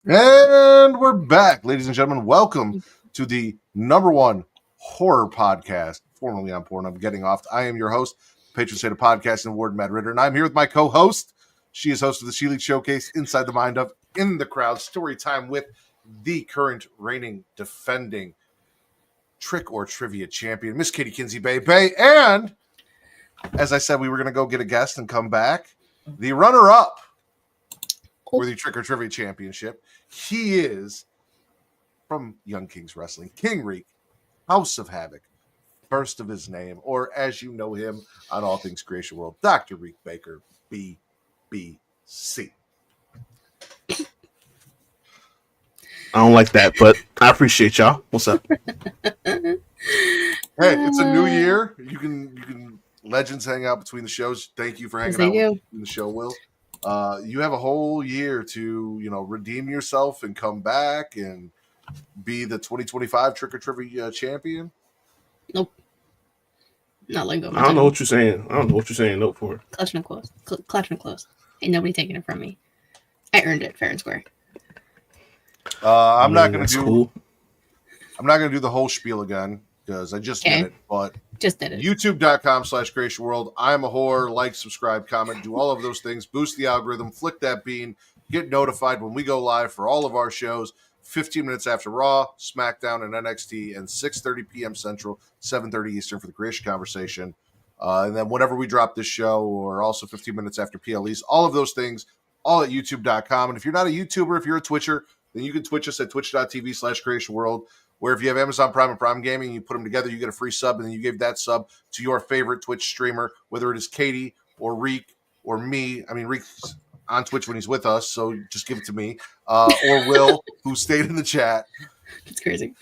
And we're back, ladies and gentlemen. Welcome to the number one horror podcast, formerly on Pornhub, Getting Off. I am your host, patron saint of podcasting award, Matt Ritter, and I'm here with my co-host. She is host of the She League Showcase, Inside the Mind of, In the Crowd, story time with the current reigning, defending trick or trivia champion, Miss Katie Kinsey Bay. And as I said, we were going to go get a guest and come back. The runner-up for the Trick or Trivia Championship. He is from Young Kings Wrestling, King Reek, House of Havoc, first of his name, or as you know him on All Things Creation World, Dr. Reek Baker, BBC. I don't like that, but I appreciate y'all. What's up? Hey, it's a new year. You can legends hang out between the shows. Thank you for hanging out in the show, Will. You have a whole year to, redeem yourself and come back and be the 2025 Trick or Trivia champion. Nope. Not like I don't know what you're saying. Nope for. Clutch my clothes. Ain't nobody taking it from me. I earned it fair and square. I'm not gonna do the whole spiel again because I just did it, but just did it. YouTube.com/Creation World. I'm a whore. Like, subscribe, comment, do all of those things. Boost the algorithm. Flick that bean. Get notified when we go live for all of our shows. 15 minutes after Raw, SmackDown, and NXT, and 6:30 p.m. Central, 7:30 Eastern for the Creation Conversation. And then whenever we drop this show, or also 15 minutes after PLEs, all of those things, all at YouTube.com. And if you're not a YouTuber, if you're a Twitcher, then you can Twitch us at twitch.tv/Creation World. Where if you have Amazon Prime and Prime Gaming, you put them together, you get a free sub, and then you give that sub to your favorite Twitch streamer, whether it is Katie or Reek or me. I mean, Reek's on Twitch when he's with us, so just give it to me. Or Will, who stayed in the chat. It's crazy.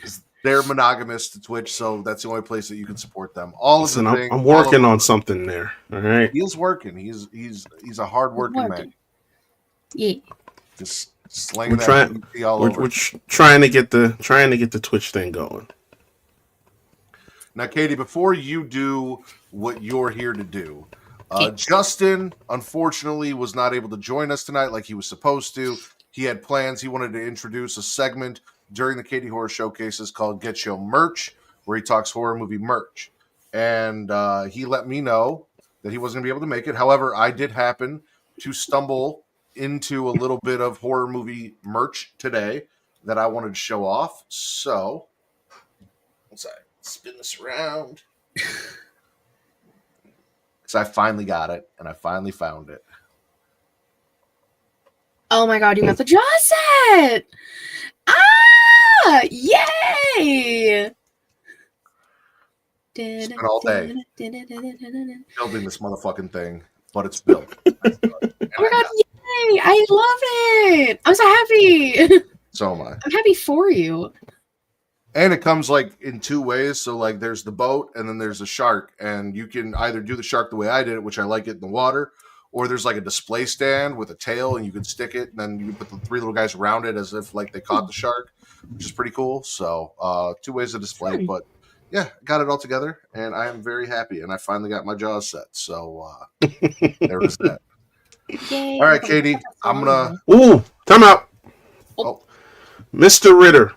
They're monogamous to Twitch, so that's the only place that you can support them. I'm working on something there. All right. He is working. He's a hard-working man. Yeah. Just slinging that all over. We're trying to get the Twitch thing going. Now, Katie, before you do what you're here to do, Justin unfortunately was not able to join us tonight like he was supposed to. He had plans. He wanted to introduce a segment during the Katie Horror Showcases called Get Your Merch, where he talks horror movie merch. And he let me know that he wasn't going to be able to make it. However, I did happen to stumble into a little bit of horror movie merch today that I wanted to show off. So, once I spin this around, because I finally got it and I finally found it. Oh my god, you got the Jaw set! Ah! Yay! Spent all day building this motherfucking thing, but it's built. Oh my god, yay! I love it! I'm so happy! So am I. I'm happy for you. And it comes like in two ways. So like there's the boat and then there's a shark. And you can either do the shark the way I did it, which I like it in the water, or there's like a display stand with a tail and you can stick it and then you can put the three little guys around it as if like they caught the shark, which is pretty cool. So two ways to display it. But yeah, got it all together and I am very happy. And I finally got my Jaws set. So there was that. Yay. All right, Katie, I'm going to... Ooh, time out. Oh. Mr. Ritter.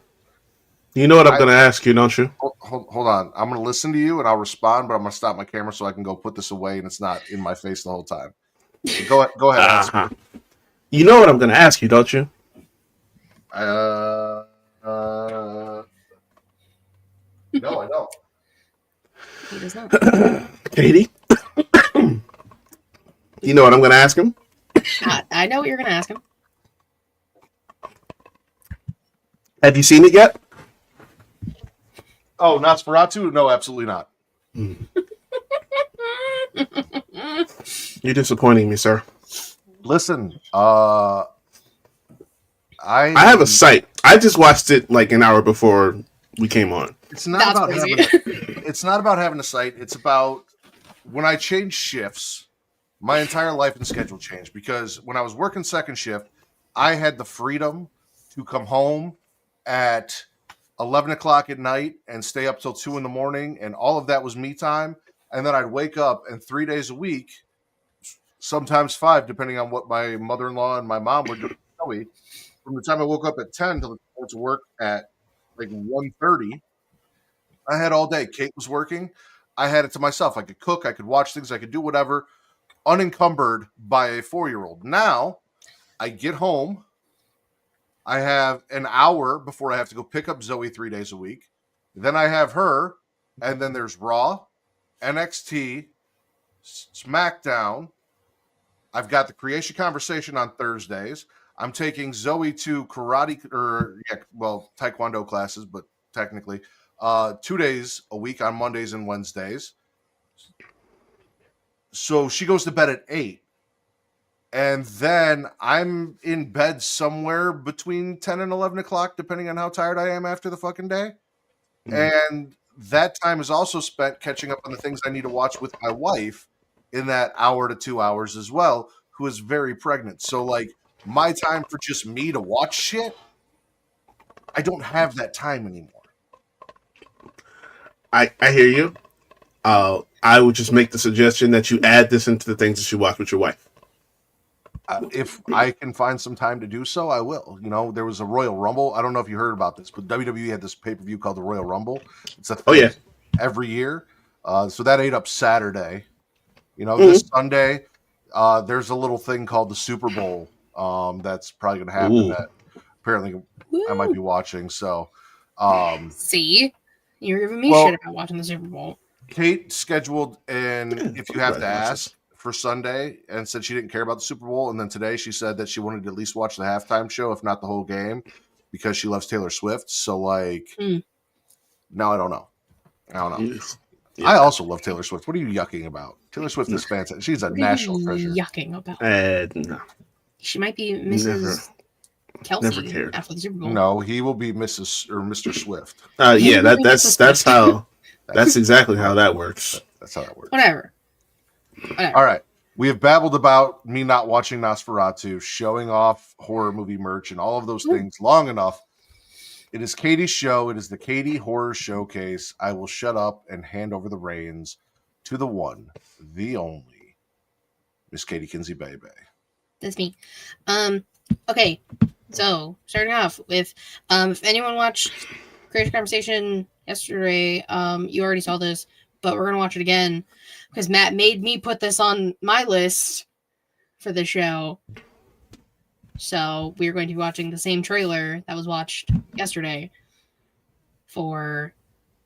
You know what I'm going to ask you, don't you? Hold on. I'm going to listen to you and I'll respond, but I'm going to stop my camera so I can go put this away and it's not in my face the whole time. So go ahead. Ask me. You know what I'm going to ask you, don't you? No, I don't. He does not. Katie? You know what I'm going to ask him? I know what you're going to ask him. Have you seen it yet? Oh, Nosferatu? No, absolutely not. You're disappointing me, sir. Listen, I have a site. I just watched it like an hour before we came on. It's not about having a site. It's about when I changed shifts, my entire life and schedule changed because when I was working second shift, I had the freedom to come home at 11 o'clock at night and stay up till 2 a.m. and all of that was me time. And then I'd wake up and 3 days a week, sometimes 5, depending on what my mother-in-law and my mom were doing. 3 from the time I woke up at 10 till I went to work at like 1:30, I had all day. Kate was working. I had it to myself. I could cook. I could watch things. I could do whatever, unencumbered by a 4-year-old. Now, I get home. I have an hour before I have to go pick up Zoe 3 days a week. Then I have her, and then there's Raw, NXT, SmackDown. I've got the Creation Conversation on Thursdays. I'm taking Zoe to Taekwondo classes, but technically 2 days a week on Mondays and Wednesdays. So she goes to bed at 8. And then I'm in bed somewhere between 10 and 11 o'clock, depending on how tired I am after the fucking day. And that time is also spent catching up on the things I need to watch with my wife in that hour to 2 hours as well, who is very pregnant. So, like, my time for just me to watch shit, I don't have that time anymore. I hear you. I would just make the suggestion that you add this into the things that you watch with your wife. If I can find some time to do so, I will. You know, there was a Royal Rumble. I don't know if you heard about this, but WWE had this pay-per-view called the Royal Rumble. It's a thing every year. So that ate up Saturday. You know, this Sunday, there's a little thing called the Super Bowl that's probably going to happen that apparently I might be watching. So, see, you're giving me shit about watching the Super Bowl. Kate scheduled, and if you have to ask, for Sunday, and said she didn't care about the Super Bowl. And then today she said that she wanted to at least watch the halftime show, if not the whole game, because she loves Taylor Swift. So, like, now I don't know. Yeah. I also love Taylor Swift. What are you yucking about? Taylor Swift is fantastic. She's a national treasure. Yucking about? No. She might be Mrs. Kelsey after the Super Bowl. No, he will be Mrs. or Mr. Swift. Yeah, that's how. That's exactly how that works. That's how that works. Whatever. All right. We have babbled about me not watching Nosferatu, showing off horror movie merch, and all of those things long enough. It is Katie's show. It is the Katie Horror Showcase. I will shut up and hand over the reins to the one, the only, Miss Katie Kinsey Bebe. That's me. Okay. So starting off with, if anyone watched Creation Conversation yesterday, you already saw this, but we're gonna watch it again because Matt made me put this on my list for the show. So we're going to be watching the same trailer that was watched yesterday for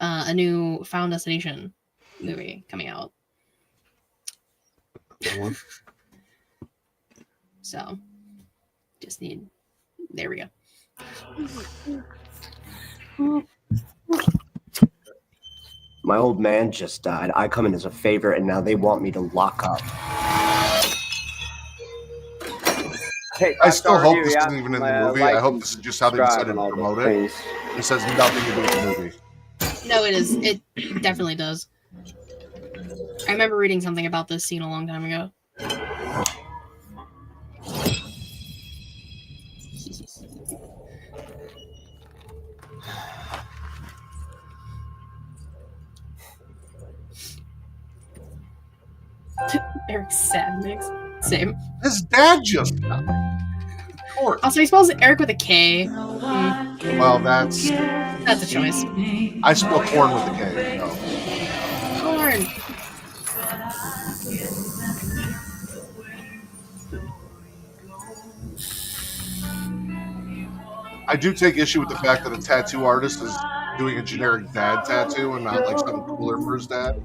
a new Final Destination movie coming out. So there we go. My old man just died. I come in as a favor, and now they want me to lock up. Hey, I still hope this isn't even in the movie. I hope this is just how they decided to promote it. This has nothing to do with the movie. No, it is. It definitely does. I remember reading something about this scene a long time ago. Eric's sad mix. Same. His dad just died. Of course. Also, he spells Eric with a K. Well, that's a choice. I spell corn with a K. No. Corn. I do take issue with the fact that a tattoo artist is doing a generic dad tattoo and not like something cooler for his dad.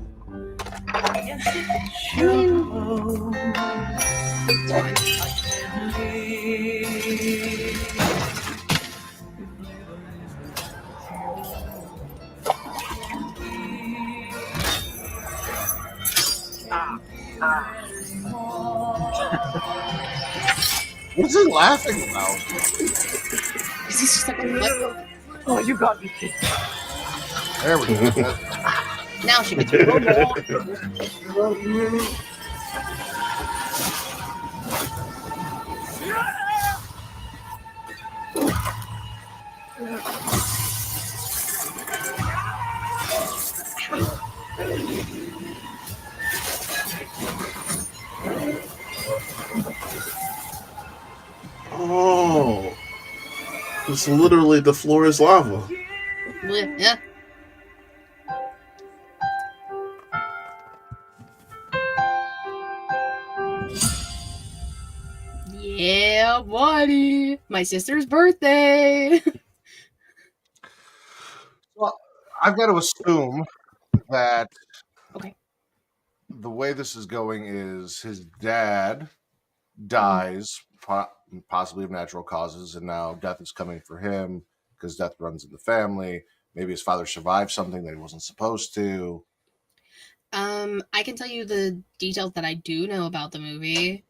What's he laughing about? Is this just like a flip? Oh, you got me. There we go. Now she gets one more. Oh. It's literally the floor is lava. Yeah. Yeah, buddy. My sister's birthday. Well, I've got to assume that Okay. the way this is going is his dad dies, possibly of natural causes, and now death is coming for him because death runs in the family. Maybe his father survived something that he wasn't supposed to. I can tell you the details that I do know about the movie.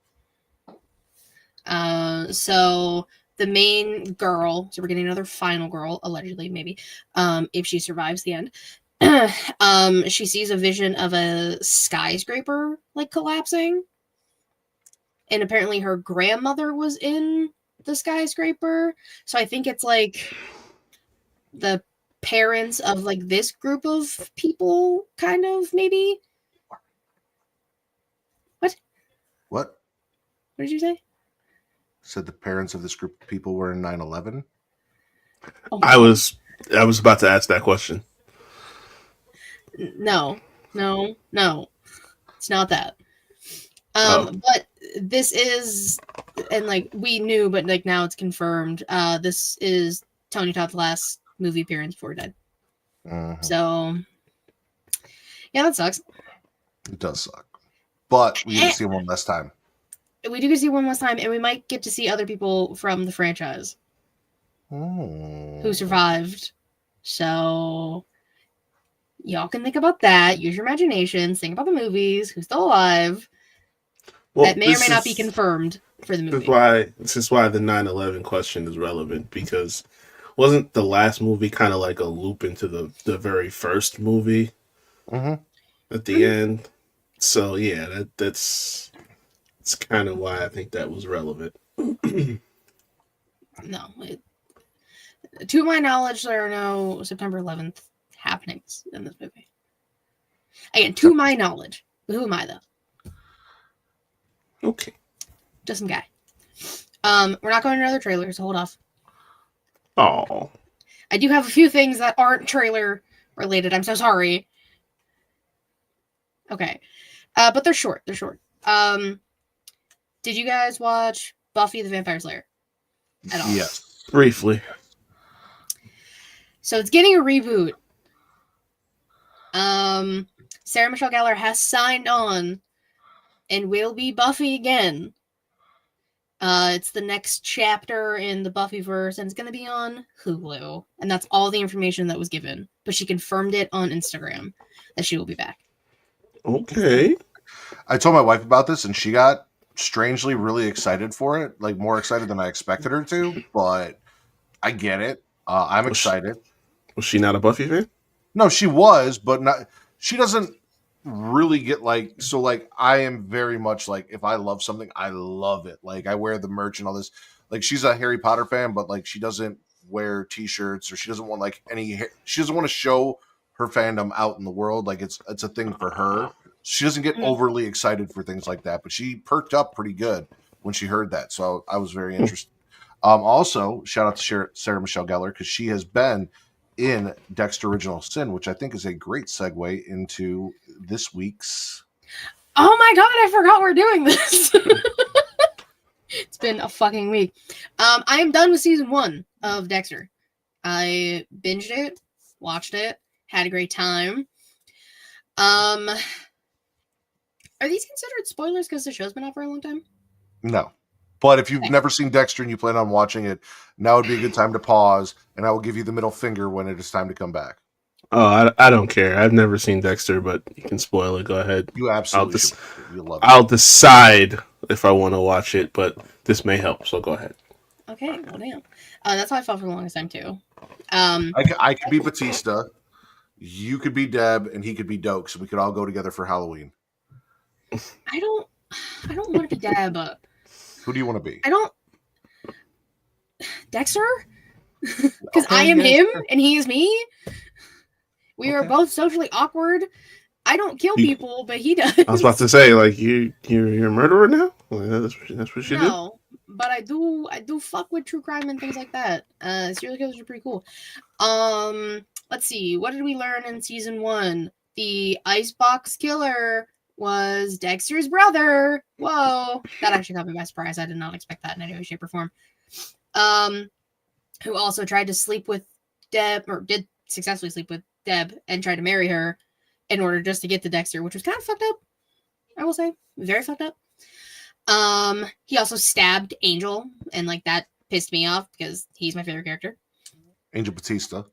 So the main girl, so we're getting another final girl, allegedly, maybe, if she survives the end. She sees a vision of a skyscraper like collapsing. And apparently her grandmother was in the skyscraper. So I think it's like the parents of like this group of people, kind of, maybe. What? What did you say? Said the parents of this group of people were in 9/11? Oh, I was about to ask that question. No. It's not that. Oh. But this is, and like we knew, but like now it's confirmed. This is Tony Todd's last movie appearance before he died. Mhm. So, yeah, that sucks. It does suck. But we get to see him one last time. We do get to see one last time, and we might get to see other people from the franchise who survived. So, y'all can think about that. Use your imaginations. Think about the movies. Who's still alive? Well, That may or may not be confirmed for the movie. This is why the 9/11 question is relevant, because wasn't the last movie kind of like a loop into the very first movie at the end? So yeah, that's kind of why I think that was relevant. No. To my knowledge, there are no September 11th happenings in this movie. Again, to my knowledge. Who am I, though? Okay. Just some guy. We're not going to another trailer, so hold off. Oh. I do have a few things that aren't trailer related. I'm so sorry. Okay. But they're short. They're short. Did you guys watch Buffy the Vampire Slayer at all? Yes. Briefly. So it's getting a reboot. Sarah Michelle Gellar has signed on and will be Buffy again. It's the next chapter in the Buffyverse, and it's going to be on Hulu. And that's all the information that was given. But she confirmed it on Instagram that she will be back. Okay. I told my wife about this, and she got strangely really excited for it, like more excited than I expected her to. But I get it. I'm excited. Was she not a Buffy fan? No, she was, but not. She doesn't really get like so. Like I am very much like if I love something, I love it. Like I wear the merch and all this. Like she's a Harry Potter fan, but like she doesn't wear T-shirts or she doesn't want like any. She doesn't want to show her fandom out in the world. Like it's a thing for her. She doesn't get overly excited for things like that, but she perked up pretty good when she heard that. So I was very interested. Also, shout out to Sarah Michelle Gellar because she has been in Dexter Original Sin, which I think is a great segue into this week's. Oh my god, I forgot we're doing this. It's been a fucking week. I am done with season 1 of Dexter. I binged it, watched it, had a great time. Are these considered spoilers because the show's been out for a long time? No. But if you've never seen Dexter and you plan on watching it, now would be a good time to pause, and I will give you the middle finger when it is time to come back. Oh, I don't care. I've never seen Dexter, but you can spoil it. Go ahead. You absolutely should. You'll love it. I'll decide if I want to watch it, but this may help, so go ahead. Okay, well, damn. That's how I felt for the longest time, too. I could be Batista, you could be Deb, and he could be Doak, so we could all go together for Halloween. I don't want to be Deb. Who do you want to be? I don't... Dexter? Because I am him, and he is me? We are both socially awkward. I don't kill people, but he does. I was about to say, like, you're a murderer now? Like, that's what you do? No. but I do fuck with true crime and things like that. Serial killers are pretty cool. Let's see, what did we learn in season 1? The icebox killer was Dexter's brother. Whoa, that actually caught me by surprise. I did not expect that in any way, shape, or form. Who also tried to sleep with Deb, or did successfully sleep with Deb, and tried to marry her in order just to get to Dexter, which was kind of fucked up. I will say, very fucked up. He also stabbed Angel, and like that pissed me off because he's my favorite character. Angel Batista.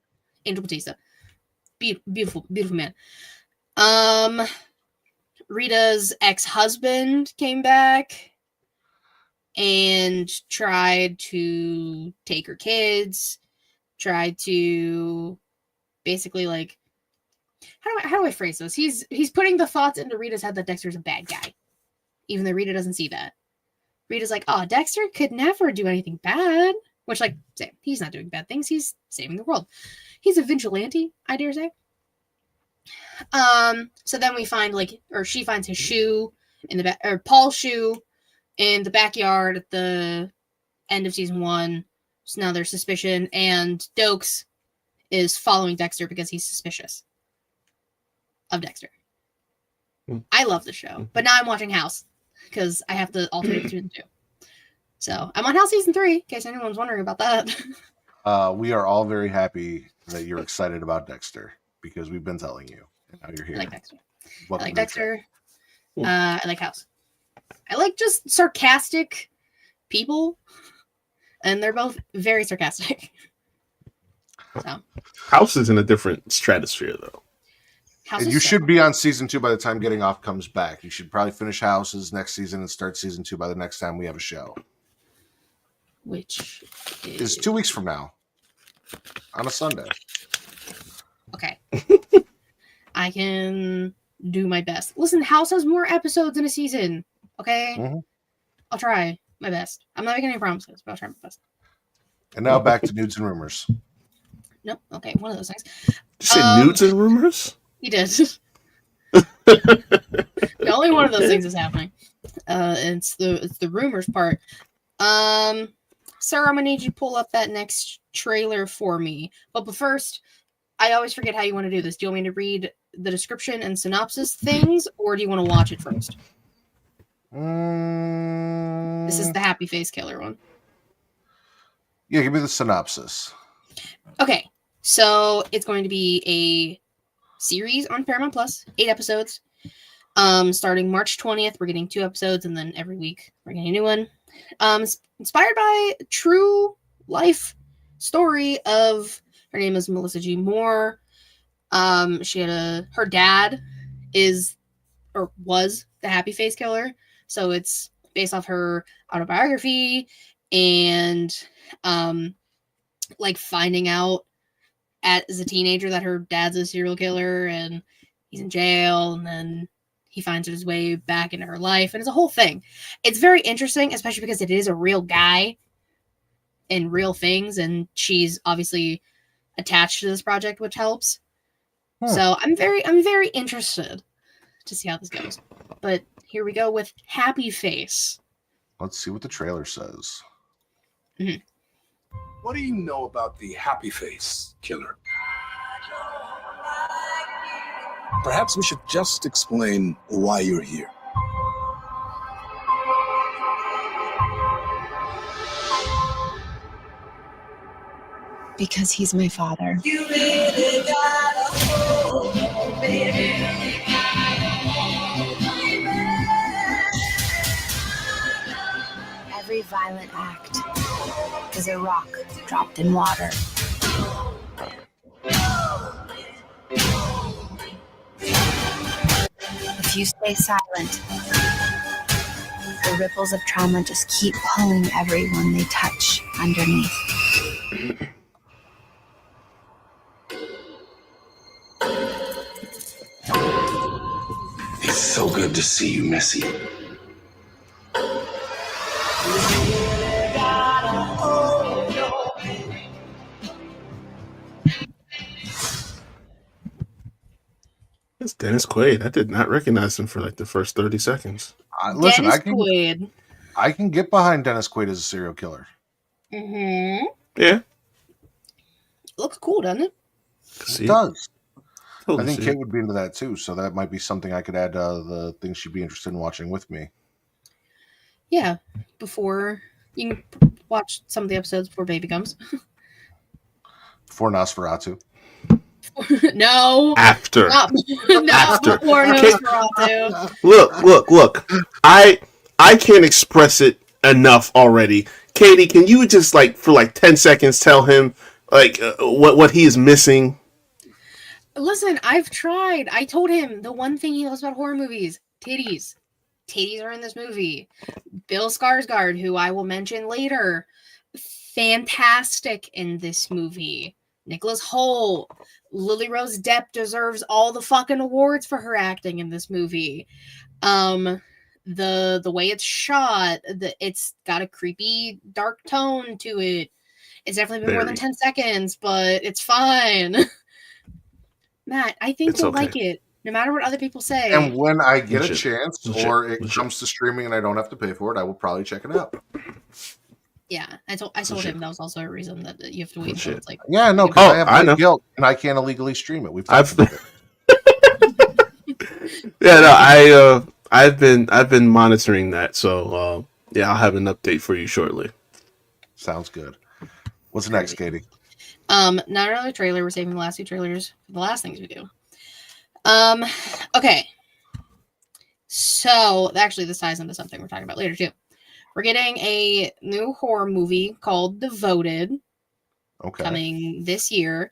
Beautiful man. Rita's ex-husband came back and tried to take her kids, tried to basically like, how do I phrase this? He's putting the thoughts into Rita's head that Dexter's a bad guy, even though Rita doesn't see that. Rita's like, oh, Dexter could never do anything bad, which, like, he's not doing bad things. He's saving the world. He's a vigilante, I dare say. So then we find, like, or she finds his shoe in the back, or Paul's shoe in the backyard at the end of season 1. So now there's suspicion, and Dokes is following Dexter because he's suspicious of Dexter. I love the show, but now I'm watching House because I have to alternate between the two. So I'm on House season 3, in case anyone's wondering about that. We are all very happy that you're excited about Dexter because we've been telling you, and now you're here. I like Dexter. Welcome I like to the Dexter. I like House. I like just sarcastic people, and they're both very sarcastic. So House is in a different stratosphere, though. House And is you so should be on season 2 by the time Getting Off comes back. You should probably finish Houses next season and start season 2 by the next time we have a show. which Is 2 weeks from now on a Sunday. Okay. I can do my best. Listen, House has more episodes in a season. Okay? Mhm. I'll try my best. I'm not making any promises, but I'll try my best. And now back to Nudes and Rumors. Nope. Okay, one of those things. Did you say nudes and rumors? He did. Only one of those things is happening. It's the rumors part. Sarah, I'm gonna need you to pull up that next trailer for me. But first, I always forget how you want to do this. Do you want me to read the description and synopsis things, or do you want to watch it first? This is the happy face killer one. Yeah, give me the synopsis. Okay, so it's going to be a series on Paramount Plus, 8 episodes. Starting March 20th, we're getting 2 episodes, and then every week we're getting a new one. Inspired by a true life story of, her name is Melissa G. Moore. Her dad is, or was, the happy face killer. So it's based off her autobiography and, like finding out as a teenager that her dad's a serial killer and he's in jail, and then he finds his way back into her life, and it's a whole thing. It's very interesting, especially because it is a real guy and real things, and she's obviously attached to this project, which helps. So I'm very interested to see how this goes. But here we go with Happy Face. Let's see what the trailer says. Mm-hmm. What do you know about the happy face killer? Perhaps we should just explain why you're here. Because he's my father. You really gotta hold on, baby. Every violent act is a rock dropped in water. If you stay silent, the ripples of trauma just keep pulling everyone they touch underneath. It's so good to see you, Missy. It's Dennis Quaid. I did not recognize him for like the first 30 seconds. Listen, Dennis I can. Quaid. I can get behind Dennis Quaid as a serial killer. Mm-hmm. Yeah. Looks cool, doesn't it? It does. Totally I think see Kate it. would be into that too, so that might be something I could add to the things she'd be interested in watching with me. Yeah. Before you can watch some of the episodes before baby comes. Before Nosferatu. No. After. Not After. before Okay. Nosferatu. Look. I can't express it enough already. Katie, can you just for 10 seconds tell him what he is missing? Listen, I've tried. I told him the one thing he loves about horror movies: titties. Titties are in this movie. Bill Skarsgård, who I will mention later, fantastic in this movie. Nicholas Hoult, Lily Rose Depp deserves all the fucking awards for her acting in this movie. The way it's shot, it's got a creepy, dark tone to it. It's definitely been more than 10 seconds, but it's fine. Matt, I think It's you'll okay. like it, no matter what other people say. And when I get a Legit. chance, Legit. or it Legit. comes to streaming and I don't have to pay for it, I will probably check it out. Yeah, I told Legit. him that was also a reason that you have to wait until Legit. it's like. Yeah, no, Oh, because I have I know. no guilt and I can't illegally stream it. We've talked I've about it. Yeah, no, I've been monitoring that, so yeah, I'll have an update for you shortly. Sounds good. What's next, Katie? Not another trailer. We're saving the last two trailers for the last things we do. Okay. So actually, this ties into something we're talking about later too. We're getting a new horror movie called Devoted Okay. coming this year.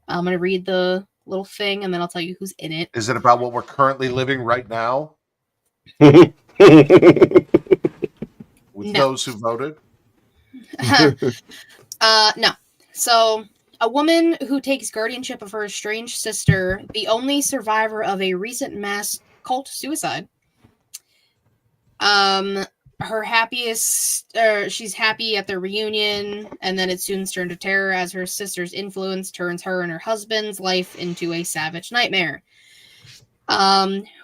I'm gonna read the little thing and then I'll tell you who's in it. Is it about what we're currently living right now Oh, with No. those who voted? No. So, a woman who takes guardianship of her estranged sister, the only survivor of a recent mass cult suicide. Her happiest, she's happy at their reunion, and then it soon turns to terror as her sister's influence turns her and her husband's life into a savage nightmare.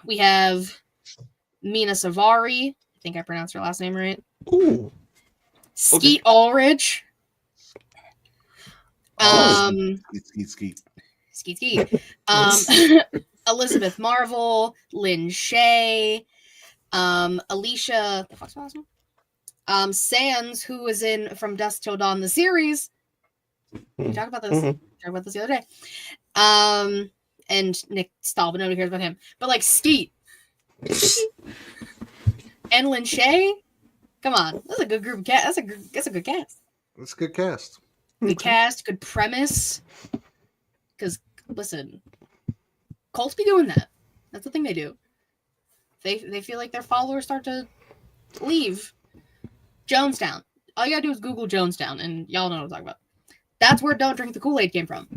We have Mina Savari. I think I pronounced her last name right. Ooh. Skeet Ulrich. Skeet. Skeet. Elizabeth Marvel, Lynn Shay, Alicia, the fuck's her last name? Sands, who was in From Dusk Till Dawn, the series. We talked about this. Mhm. We talked about this the other day. And Nick Stahl, but nobody cares about him. But like Skeet and Lynn Shay, come on, that's a good group of cast. That's a good cast. That's a good cast. Good cast, good premise. Because listen, cults be doing that. That's the thing they do. They feel like their followers start to leave Jonestown. All you gotta do is Google Jonestown, and y'all know what I'm talking about. That's where "Don't Drink the Kool-Aid" came from.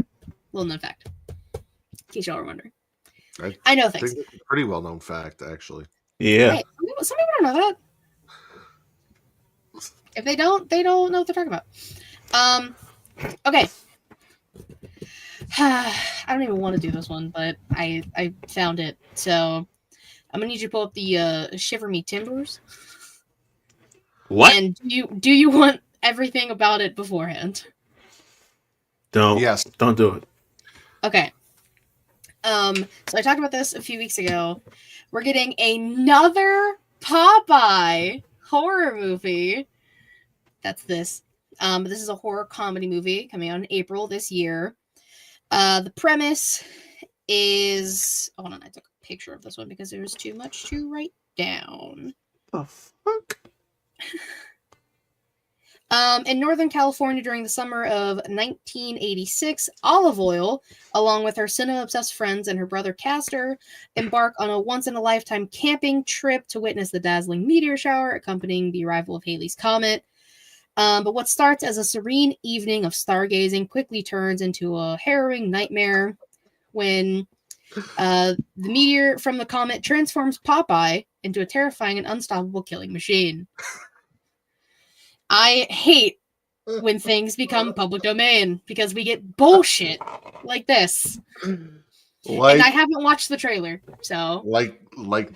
Little known fact, in case y'all are wondering. I know I things. think it's a pretty well known fact, actually. Yeah. Hey, some people don't know that. If they don't know what they're talking about. Okay. I don't even want to do this one, but I found it. So I'm gonna need you to pull up the Shiver Me Timbers. What? And do you want everything about it beforehand? Don't. Yes. Don't do it. Okay. So I talked about this a few weeks ago. We're getting another Popeye horror movie. That's this. This is a horror comedy movie coming out in April this year. The premise is... Hold on, I took a picture of this one because there was too much to write down. The fuck? In Northern California during the summer of 1986, Olive Oil, along with her cinema-obsessed friends and her brother Castor, embark on a once-in-a-lifetime camping trip to witness the dazzling meteor shower accompanying the arrival of Halley's Comet. But what starts as a serene evening of stargazing quickly turns into a harrowing nightmare when the meteor from the comet transforms Popeye into a terrifying and unstoppable killing machine. I hate when things become public domain because we get bullshit like this. And I haven't watched the trailer, so Like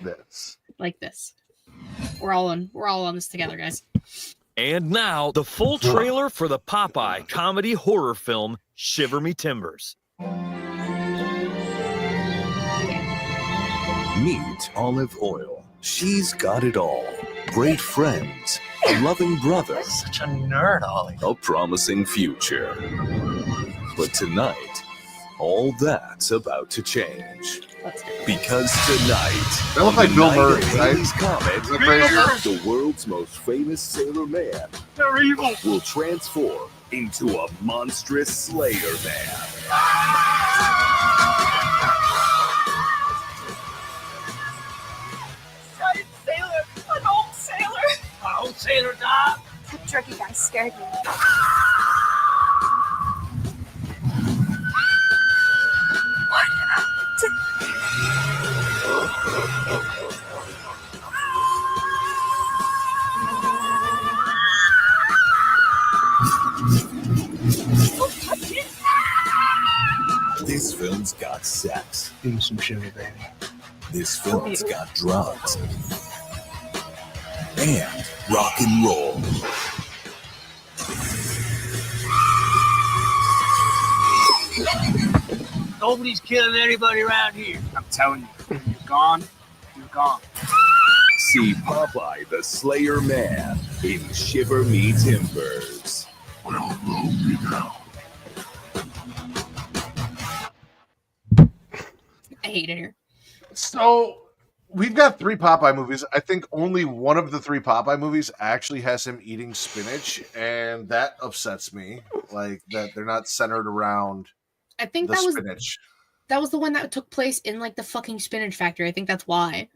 this. like this. We're all on this together, guys. And now, the full trailer for the Popeye comedy horror film, Shiver Me Timbers. Meet Olive Oil. She's got it all. Great friends, a loving brother, Such a nerd, Ollie. a promising future. But tonight, all that's about to change. Because tonight, That looked like the Bill night Murray, of right? Halley's Comet, Is that crazy? the world's most famous sailor man They're evil. will transform into a monstrous Slayer Man. Giant sailor, an old sailor. Old sailor dog. That jerky guy scared me. This film's got sex. Give me some sugar, baby. This film's got drugs. And rock and roll. Nobody's killing anybody around here. I'm telling you, you're gone. You're gone. See Popeye the Slayer Man in Shiver Me Timbers. I hate it here. So we've got 3 Popeye movies. I think only one of the 3 Popeye movies actually has him eating spinach, and that upsets me. Like that they're not centered around I think the that was spinach. the one that took place in like the fucking spinach factory. I think that's why.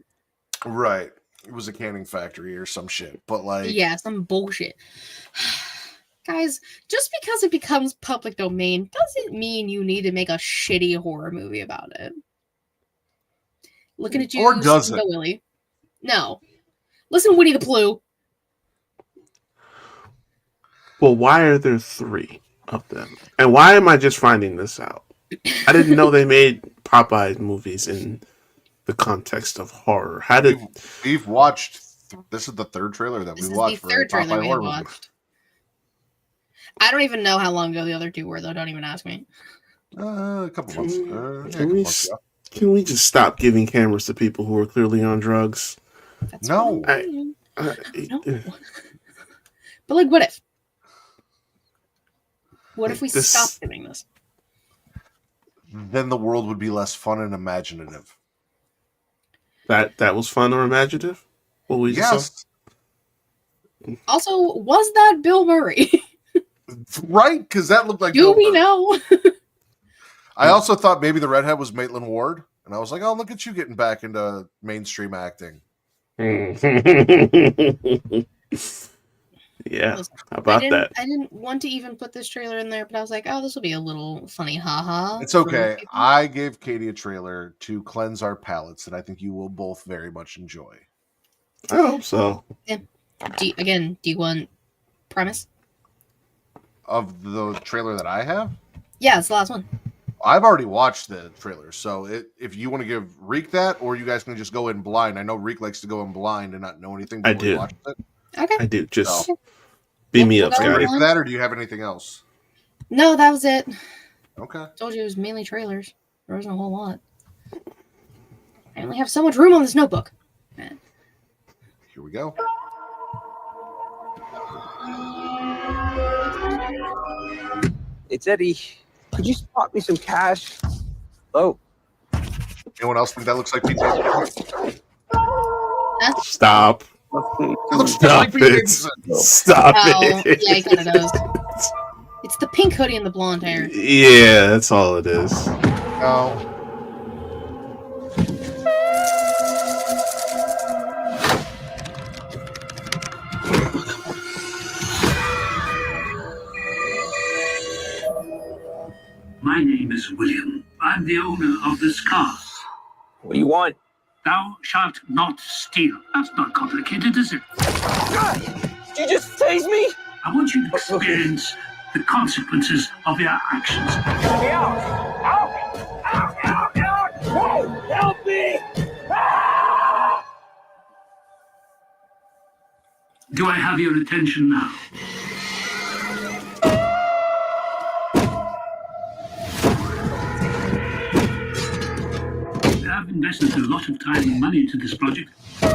Right. It was a canning factory or some shit. But like Yeah, some bullshit. Guys, just because it becomes public domain doesn't mean you need to make a shitty horror movie about it. Looking at you, Or does Steve it? Willie. No. Listen, Winnie the Pooh. Well, why are there 3 of them? And why am I just finding this out? I didn't know they made Popeye movies in the context of horror. How did we've watched this is the 3rd trailer that This we is watched the for third trailer Popeye we horror have movie. watched. I don't even know how long ago the other 2 were, though. Don't even ask me. A couple months. Yeah, a can couple we months ago. can we just stop giving cameras to people who are clearly on drugs? That's No. fine. I- No. But like, what if? What if we This- stopped doing this? Then the world would be less fun and imaginative. that was fun or imaginative? What we just saw? Yes. Also, was that Bill Murray? Right? Because that looked like Do Bill we Murray. know? I also thought maybe the redhead was Maitland Ward, and I was like, "Oh, look at you getting back into mainstream acting." Yeah, Listen, how about that? I didn't want to even put this trailer in there, but I was like, oh, this will be a little funny, haha. It's for okay. people. I gave Katie a trailer to cleanse our palates that I think you will both very much enjoy. I hope so. Do you want premise? Of the trailer that I have, Yeah, it's the last one. I've already watched the trailer. So if you want to give Reek that, or you guys can just go in blind. I know Reek likes to go in blind and not know anything I before he do. watches it. Okay. I do. Just No. beam me Yeah, up, we'll Are you go ready Scotty. for that, or do you have anything else? No, that was it. Okay. Told you it was mainly trailers. There wasn't a whole lot. I only have so much room on this notebook. Man. Here we go. It's Eddie. Could you spot me some cash? Oh, Anyone else think that looks like PJ? Stop. It looks just Stop like Pete it. Davidson. Stop Oh, it. yeah, he kind of does. It's the pink hoodie and the blonde hair. Yeah, that's all it is. No. My name is William. I'm the owner of this car. what do you want? Thou shalt not steal. That's not complicated, is it? God, did you just tase me? I want you to experience the consequences of your actions. Let me out! Out! Out! Out! Out! Whoa! Help me! Ah! Do I have your attention now? I've invested a lot of time and money into this project. The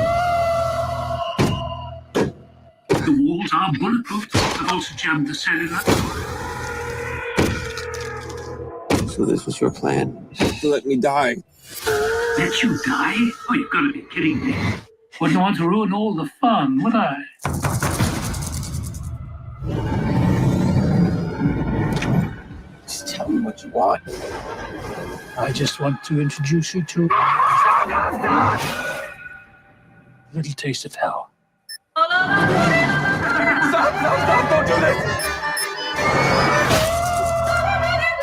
walls are bulletproof. I've also jammed the cellular. So this was your plan? To let me die? Let you die? Oh, you've got to be kidding me. Wouldn't want to ruin all the fun, would I? Just tell me what you want. I just want to introduce you to a little taste of hell. Stop, don't do this!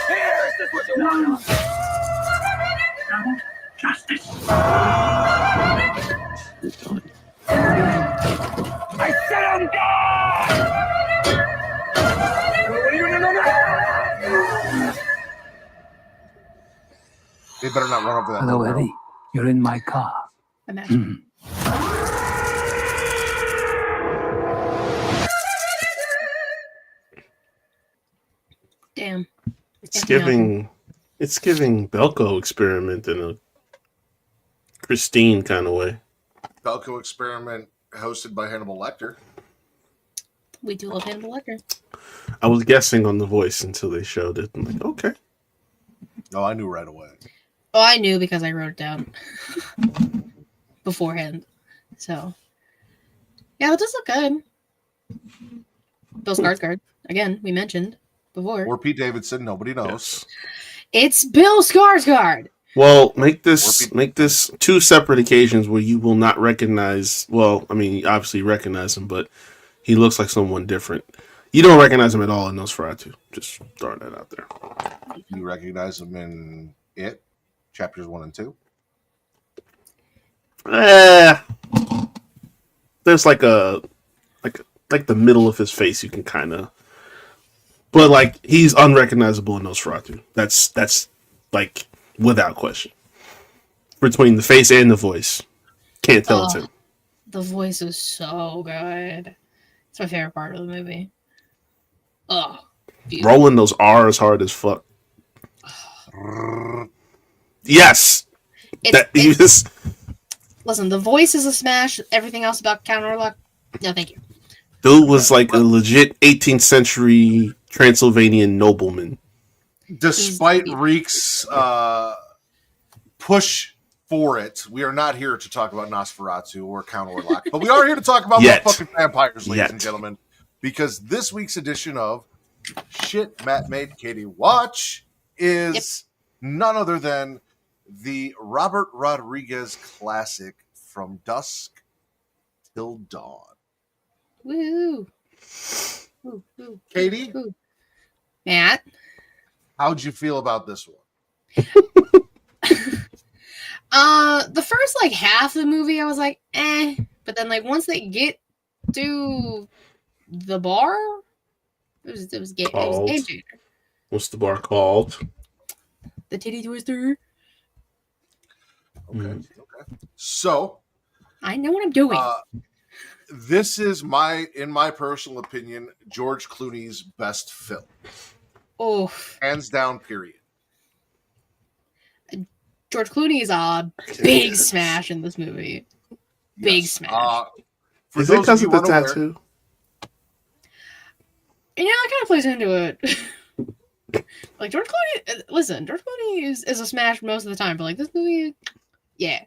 Here, is this what you want? I want justice. I said I'm done! No. They better not run over that. Hello, little girl. Eddie. You're in my car. Imagine. Damn. It's giving Belko experiment in a Christine kind of way. Belko experiment hosted by Hannibal Lecter. We do love Hannibal Lecter. I was guessing on the voice until they showed it. I'm like, okay. No, I knew right away. Oh, I knew because I wrote it down beforehand. So, yeah, it does look good. Bill Skarsgård. Again, we mentioned before. Or Pete Davidson, nobody knows. Yes. It's Bill Skarsgård. Well, make this two separate occasions where you will not recognize. Well, I mean, you obviously recognize him, but he looks like someone different. You don't recognize him at all in Nosferatu. Just throwing that out there. You recognize him in It, chapters 1 and 2. There's like the middle of his face you can kind of, but like he's unrecognizable in Nosferatu. That's like without question. Between the face and the voice, can't tell it's him. The voice is so good. It's my favorite part of the movie. Oh, beautiful. Rolling those R's hard as fuck. Yes. Listen, the voice is a smash. Everything else about Count Orlok, no, thank you. Dude was like a legit 18th century Transylvanian nobleman. Despite Reek's push for it, we are not here to talk about Nosferatu or Count Orlok, but we are here to talk about fucking vampires, ladies and gentlemen, because this week's edition of Shit Matt Made Katie Watch is none other than the Robert Rodriguez classic From Dusk Till Dawn. Woo! Woo, woo, Katie? woo. Matt? How'd you feel about this one? The first like half of the movie, I was like, eh. But then like once they get to the bar, it was game changer. What's the bar called? The Titty Twister. Okay. So I know what I'm doing. This is in my personal opinion, George Clooney's best film. Oh, hands down, period. George Clooney is a big smash in this movie. Big smash. Is it because of the tattoo? Yeah, it kind of plays into it. Like George Clooney, listen, George Clooney is a smash most of the time, but like this movie, yeah.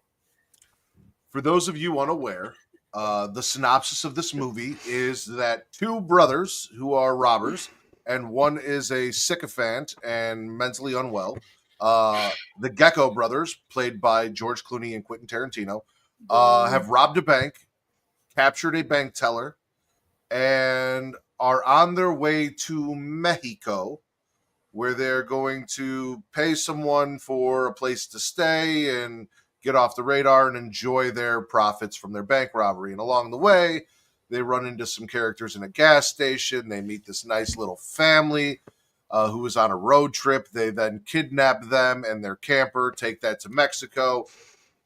For those of you unaware, the synopsis of this movie is that two brothers who are robbers, and one is a sycophant and mentally unwell. The Gecko brothers, played by George Clooney and Quentin Tarantino, have robbed a bank, captured a bank teller, and are on their way to Mexico, where they're going to pay someone for a place to stay and get off the radar and enjoy their profits from their bank robbery. And along the way, they run into some characters in a gas station. They meet this nice little family who is on a road trip. They then kidnap them and their camper, take that to Mexico,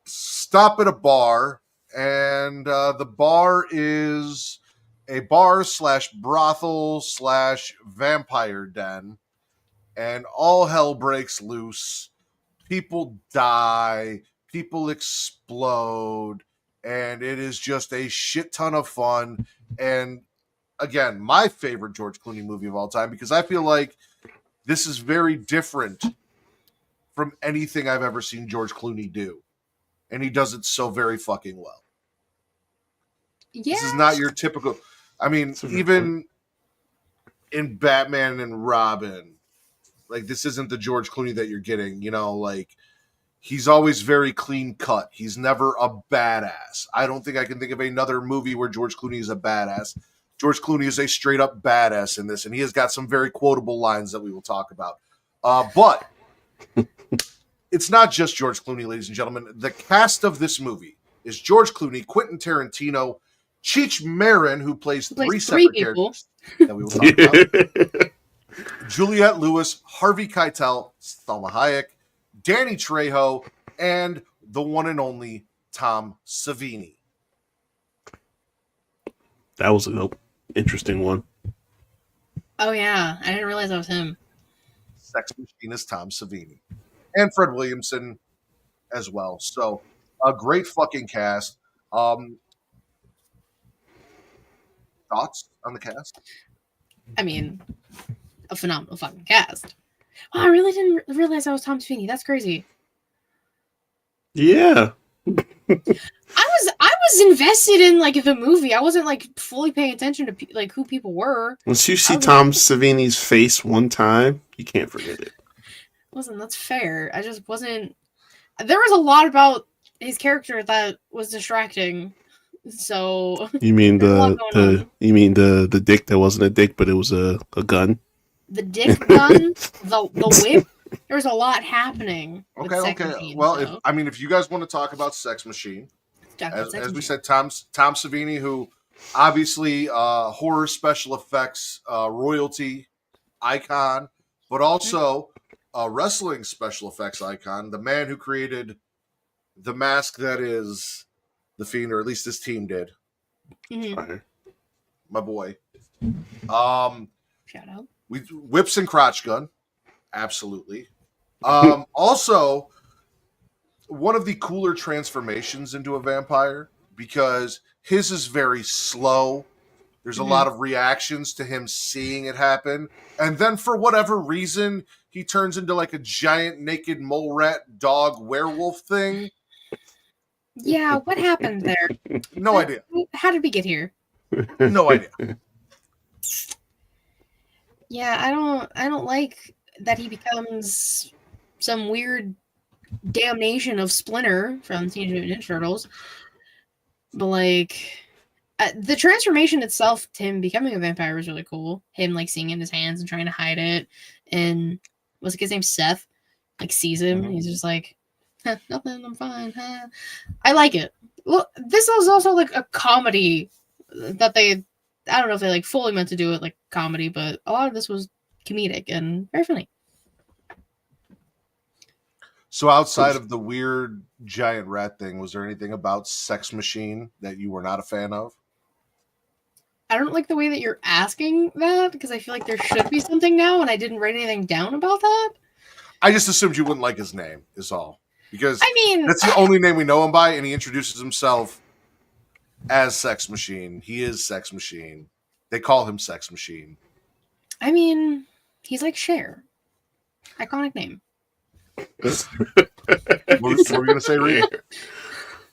stop at a bar, and the bar is a bar / brothel / vampire den, and all hell breaks loose. People die, people explode, and it is just a shit ton of fun. And again, my favorite George Clooney movie of all time, because I feel like this is very different from anything I've ever seen George Clooney do. And he does it so very fucking well. Yeah. This is not your typical. I mean, even in Batman and Robin, like, this isn't the George Clooney that you're getting. You know, like, he's always very clean cut. He's never a badass. I don't think I can think of another movie where George Clooney is a badass. George Clooney is a straight up badass in this, and he has got some very quotable lines that we will talk about. But it's not just George Clooney, ladies and gentlemen. The cast of this movie is George Clooney, Quentin Tarantino, Cheech Marin, who plays three separate characters that we will talk about, Juliette Lewis, Harvey Keitel, Salma Hayek, Danny Trejo, and the one and only Tom Savini. That was an interesting one. Oh, yeah. I didn't realize that was him. Sex Machine is Tom Savini. And Fred Williamson as well. So, a great fucking cast. Thoughts on the cast? I mean, a phenomenal fucking cast. Wow, I really didn't realize that was Tom Savini. That's crazy. Yeah. I was invested in like the movie. I wasn't like fully paying attention to like who people were. Once you see Tom Savini's face one time, you can't forget it. Listen, that's fair. I just wasn't. There was a lot about his character that was distracting. So you mean the dick that wasn't a dick, but it was a gun? The dick gun, the whip. There's a lot happening. Okay. Machine, well, so. if you guys want to talk about Sex Machine, as we said, Tom Savini, who obviously horror special effects royalty icon, but also a wrestling special effects icon, the man who created the mask that is The Fiend, or at least this team did. Mm-hmm. My boy. Shout out. Whips and crotch gun. Absolutely. Also, one of the cooler transformations into a vampire, because his is very slow. There's a lot of reactions to him seeing it happen. And then for whatever reason, he turns into like a giant naked mole rat dog werewolf thing. Yeah, what happened there? No idea. How did we get here? No idea. Yeah, I don't like that he becomes some weird damnation of Splinter from Teenage Mutant Ninja Turtles. But like the transformation itself to him becoming a vampire was really cool. Him like seeing it in his hands and trying to hide it. And what's his name? Seth like sees him. And he's just like, nothing, I'm fine. I like it. Well, this was also like a comedy that I don't know if they like fully meant to do it like comedy, but a lot of this was comedic and very funny. So outside of the weird giant rat thing, was there anything about Sex Machine that you were not a fan of? I don't like the way that you're asking that, because I feel like there should be something now, and I didn't write anything down about that. I just assumed you wouldn't like his name, is all. Because I mean, that's the only name we know him by, and he introduces himself as Sex Machine. He is Sex Machine. They call him Sex Machine. I mean, he's like Cher. Iconic name. What were you going to say, Reed?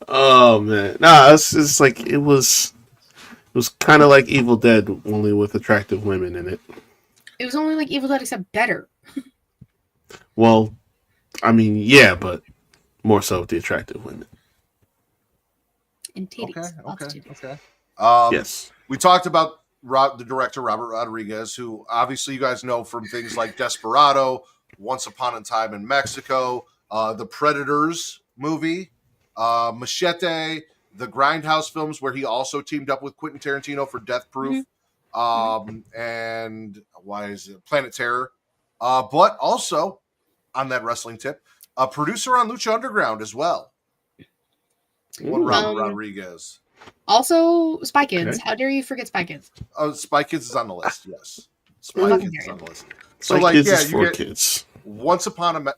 Oh man, it's like it was kind of like Evil Dead, only with attractive women in it. It was only like Evil Dead, except better. Well, I mean, yeah, but more so with the attractive women. And titties. Okay. Yes. We talked about the director, Robert Rodriguez, who obviously you guys know from things like Desperado, Once Upon a Time in Mexico, the Predators movie, Machete, the Grindhouse films, where he also teamed up with Quentin Tarantino for Death Proof, and why is it Planet Terror? But also, on that wrestling tip, a producer on Lucha Underground as well. Robert Rodriguez. Also, Spy Kids. Okay. How dare you forget Spy Kids? Oh, Spy Kids is on the list. Yes, Spy Fucking Kids is on the list. So, Like like, kids yeah, is you for get kids. Once Upon a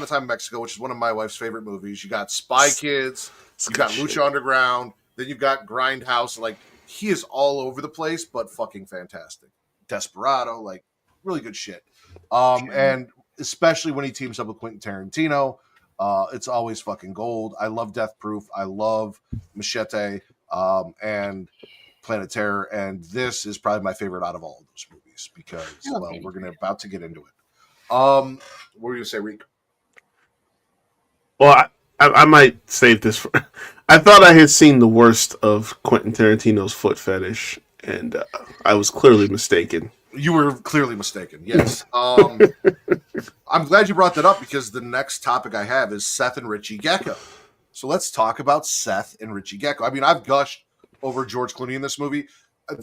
Time in Mexico, which is one of my wife's favorite movies. You got Spy Kids. You got Lucha Underground. Then you got Grindhouse. Like, he is all over the place, but fucking fantastic. Desperado, like, really good shit. And especially when he teams up with Quentin Tarantino, it's always fucking gold. I love Death Proof. I love Machete and Planet Terror, and this is probably my favorite out of all of those movies because, well, we're about to get into it. What were you gonna say, Reek? Well, I might save this for. I thought I had seen the worst of Quentin Tarantino's foot fetish, and I was clearly mistaken. You were clearly mistaken. Yes. I'm glad you brought that up because the next topic I have is Seth and Richie Gecko. So let's talk about Seth and Richie Gecko. I mean, I've gushed over George Clooney in this movie.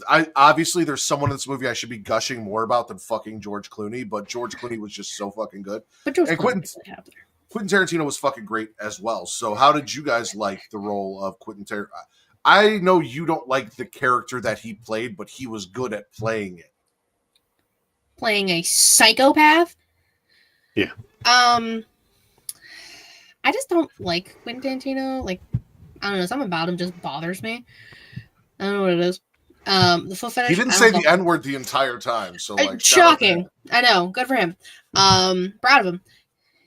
I obviously there's someone in this movie I should be gushing more about than fucking George Clooney, but George Clooney was just so fucking good. But George And Clooney Quentin Tarantino was fucking great as well. So how did you guys like the role of Quentin Tarantino? I know you don't like the character that he played, but he was good at playing it. Playing a psychopath? Yeah. I just don't like Quentin Tarantino. Like, I don't know, something about him just bothers me. I don't know what it is. The foot fetish. He didn't say the N word the entire time, so like shocking. I know, good for him. Proud of him.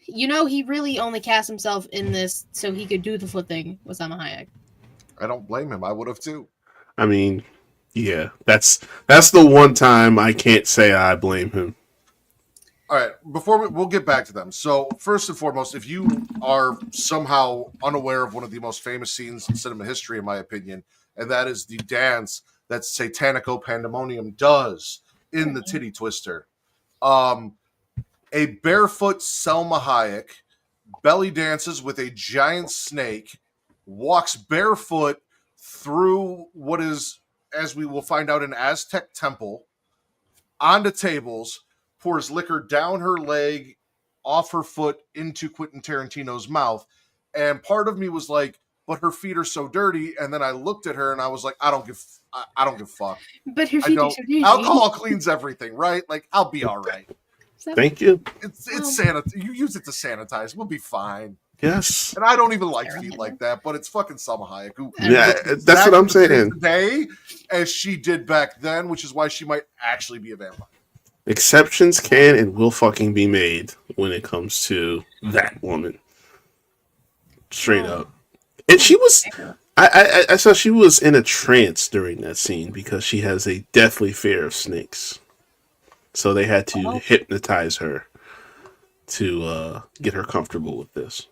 You know, he really only cast himself in this so he could do the foot thing with Salma Hayek. I don't blame him. I would have too. I mean, yeah, that's the one time I can't say I blame him. All right, before we'll get back to them. So first and foremost, if you are somehow unaware of one of the most famous scenes in cinema history, in my opinion, and that is the dance that Satanico Pandemonium does in the Titty Twister. A barefoot Salma Hayek belly dances with a giant snake, walks barefoot through what is, as we will find out, an Aztec temple, onto tables, pours liquor down her leg, off her foot, into Quentin Tarantino's mouth. And part of me was like, but her feet are so dirty. And then I looked at her and I was like, I don't give a fuck. But her feet are so dirty. Alcohol cleans everything, right? Like, I'll be all right. Thank you. It's You use it to sanitize. We'll be fine. Yes. And I don't even like feet like that, but it's fucking Salma Hayek. Who that's what I'm saying. Today, as she did back then, which is why she might actually be a vampire. Exceptions can and will fucking be made when it comes to that woman. Straight up. And she was, I saw she was in a trance during that scene because she has a deathly fear of snakes. So they had to hypnotize her to get her comfortable with this.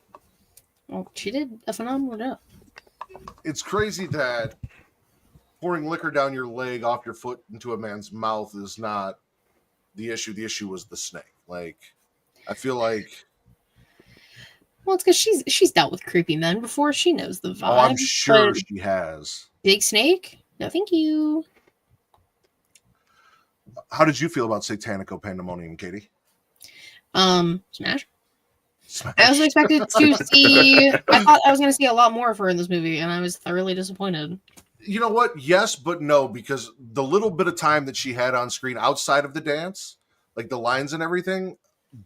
Well, she did a phenomenal job. It's crazy that pouring liquor down your leg, off your foot, into a man's mouth is not the issue. The issue was the snake. Like, I feel like... Well, it's because she's dealt with creepy men before. She knows the vibe. Oh, I'm sure she has. Big snake? No, thank you. How did you feel about Satanico Pandemonium, Katie? Smash. I was expected to see... I thought I was going to see a lot more of her in this movie, and I was thoroughly disappointed. You know what? Yes, but no, because the little bit of time that she had on screen outside of the dance, like the lines and everything,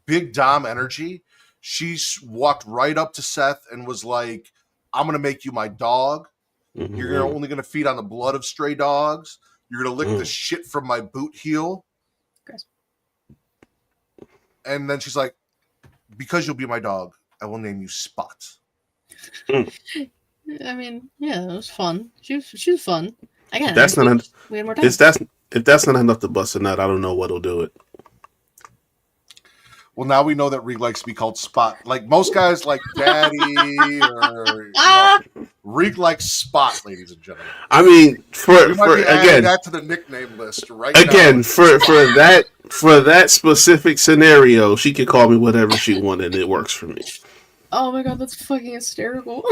big Dom energy. She walked right up to Seth and was like, I'm going to make you my dog. Mm-hmm. You're only going to feed on the blood of stray dogs. You're going to lick the shit from my boot heel. Gross. And then she's like, because you'll be my dog, I will name you Spot. I mean, yeah, it was fun. She was fun. Again, we had more time. If that's not enough to bust a nut, I don't know what'll do it. Well, now we know that Reek likes to be called Spot. Like most guys like Daddy or Reek likes Spot, ladies and gentlemen. I mean, for again, that to the nickname list right again, now. for that specific scenario, she can call me whatever she wanted and it works for me. Oh my god, that's fucking hysterical.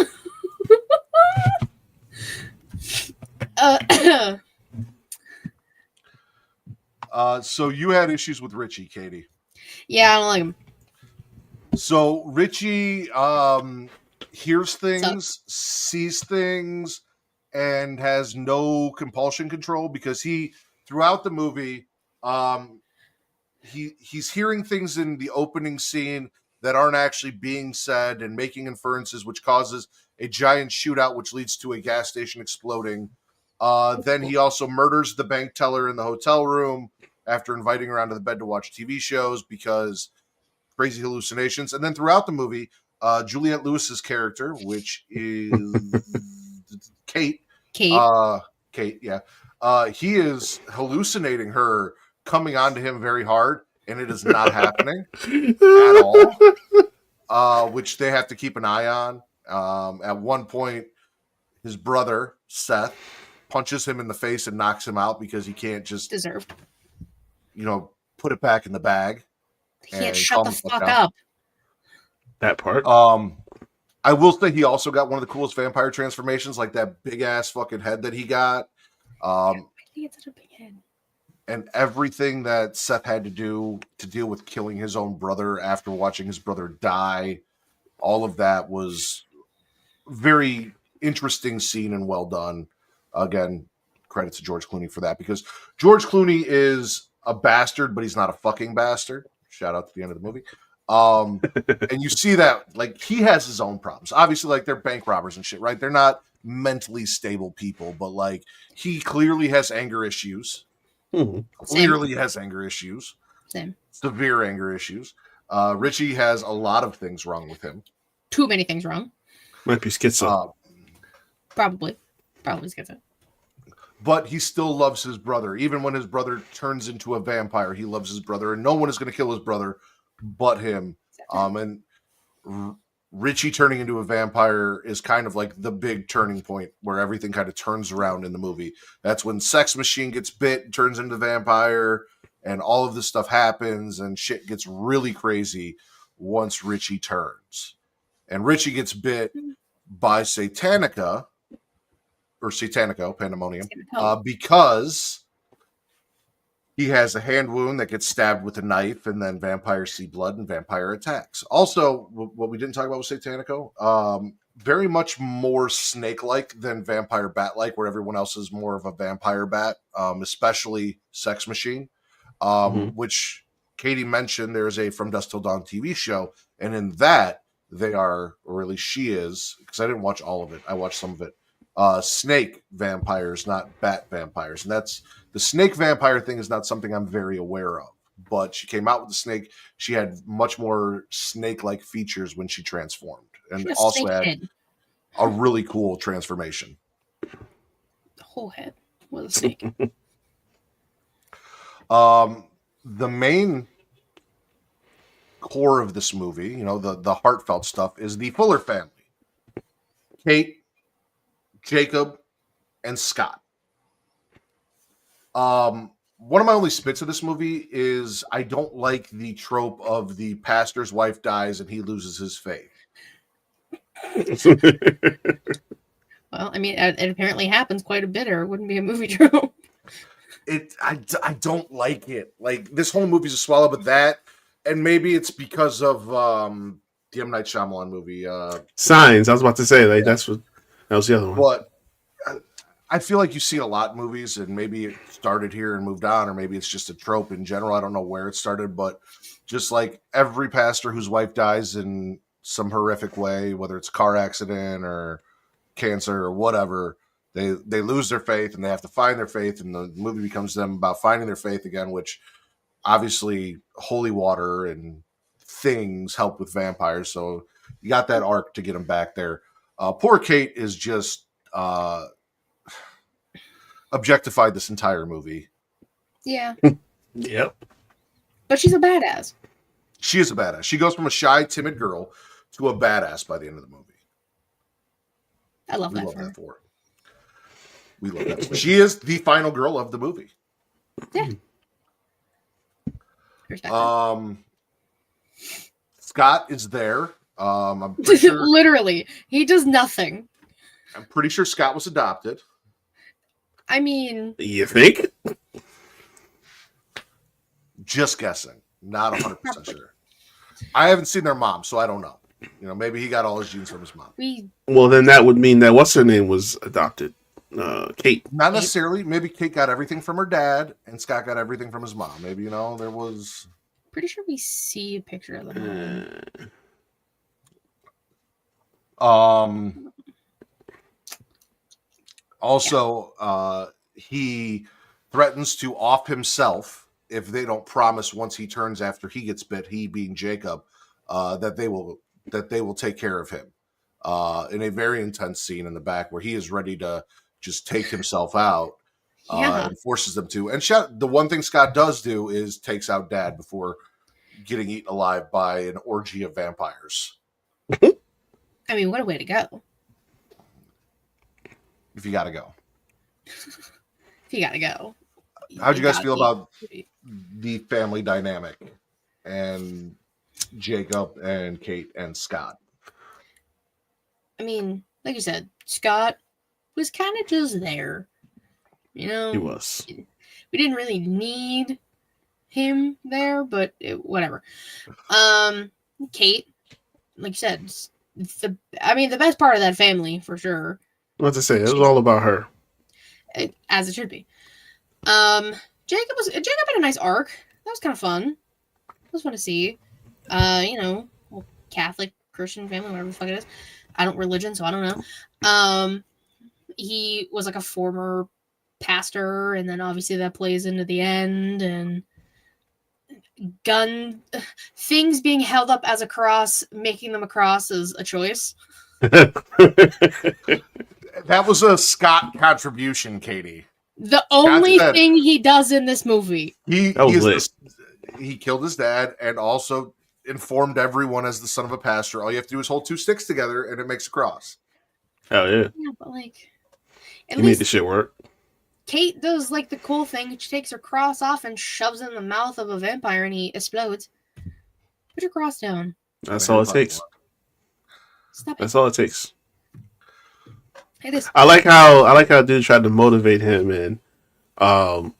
So you had issues with Richie, Katie. Yeah, I don't like him. So Richie hears things, sees things, and has no compulsion control because he, throughout the movie, he's hearing things in the opening scene that aren't actually being said and making inferences, which causes a giant shootout, which leads to a gas station exploding. Then he also murders the bank teller in the hotel room after inviting her onto the bed to watch TV shows because crazy hallucinations. And then throughout the movie, Juliette Lewis's character, which is Kate, yeah, he is hallucinating her coming onto him very hard, and it is not happening at all, which they have to keep an eye on. At one point, his brother, Seth, punches him in the face and knocks him out because he can't just Deserved. Put it back in the bag. He can't shut the fuck up. That part. I will say he also got one of the coolest vampire transformations, like that big ass fucking head that he got. Why did he get such a big head? And everything that Seth had to do to deal with killing his own brother after watching his brother die, all of that was very interesting scene and well done. Again, credit to George Clooney for that, because George Clooney is a bastard, but he's not a fucking bastard. Shout out to the end of the movie. And you see that, like, he has his own problems. Obviously, like, they're bank robbers and shit, right? They're not mentally stable people, but, like, he clearly has anger issues. Clearly has anger issues. Severe anger issues. Richie has a lot of things wrong with him. Too many things wrong. Might be schizo. Probably schizo. But he still loves his brother. Even when his brother turns into a vampire, he loves his brother, and no one is going to kill his brother but him. And Richie turning into a vampire is kind of like the big turning point where everything kind of turns around in the movie. That's when Sex Machine gets bit, turns into vampire, and all of this stuff happens, and shit gets really crazy once Richie turns. And Richie gets bit by Satanica, or Satanico, Pandemonium, because he has a hand wound that gets stabbed with a knife, and then vampires see blood and vampire attacks. Also, what we didn't talk about with Satanico, very much more snake-like than vampire bat-like, where everyone else is more of a vampire bat, especially Sex Machine, which Katie mentioned there's a From Dusk Till Dawn TV show, and in that, they are, or at least she is, because I didn't watch all of it, I watched some of it, snake vampires, not bat vampires. And that's the snake vampire thing is not something I'm very aware of, but she came out with the snake. She had much more snake-like features when she transformed, and also had a really cool transformation. The whole head was a snake. The main core of this movie, the heartfelt stuff, is the Fuller family. Kate, Jacob, and Scott. One of my only spits of this movie is I don't like the trope of the pastor's wife dies and he loses his faith. Well, I mean, it apparently happens quite a bit, or it wouldn't be a movie trope. I don't like it. Like, this whole movie's a swallow, but that, and maybe it's because of the M. Night Shyamalan movie. Signs. I was about to say, like, that was the other one. But I feel like you see it a lot in movies, and maybe it started here and moved on, or maybe it's just a trope in general. I don't know where it started, but just like every pastor whose wife dies in some horrific way, whether it's a car accident or cancer or whatever, they lose their faith and they have to find their faith, and the movie becomes them about finding their faith again, which obviously holy water and things help with vampires. So you got that arc to get them back there. Poor Kate is just objectified this entire movie. Yeah. Yep. But she's a badass. She is a badass. She goes from a shy, timid girl to a badass by the end of the movie. I love that for her. We love that for her. She is the final girl of the movie. Yeah. Scott is there. I'm pretty sure, literally, he does nothing. I'm pretty sure Scott was adopted. I mean, you think? Just guessing, not 100% sure. I haven't seen their mom, so I don't know. Maybe he got all his genes from his mom. Well, then that would mean that what's her name was adopted. Kate. Not necessarily. Maybe Kate got everything from her dad, and Scott got everything from his mom. Maybe there was. Pretty sure we see a picture of them. Also, he threatens to off himself if they don't promise once he turns after he gets bit, he being Jacob, that they will take care of him. In a very intense scene in the back where he is ready to just take himself out, and forces them to. And the one thing Scott does do is takes out Dad before getting eaten alive by an orgy of vampires. I mean, what a way to go. If you gotta go. If you gotta go. How'd you guys feel about the family dynamic and Jacob and Kate and Scott? I mean, like you said, Scott was kind of just there. You know? He was. We didn't really need him there, but whatever. Kate, like you said, the best part of that family, for sure. What to say? It was all about her. As it should be. Jacob had a nice arc. That was kind of fun. It was fun to see. Catholic, Christian family, whatever the fuck it is. I don't religion, so I don't know. He was like a former pastor, and then obviously that plays into the end, and things being held up as a cross, making them a cross is a choice. That was a Scott contribution, Katie. The only thing he does in this movie. He killed his dad and also informed everyone as the son of a pastor. All you have to do is hold two sticks together and it makes a cross. Hell yeah. Yeah, but like, he made the shit work. Kate does like the cool thing. She takes her cross off and shoves it in the mouth of a vampire and he explodes. Put your cross down. That's all it takes. Stop it. That's all it takes. It is. I like how dude tried to motivate him, and I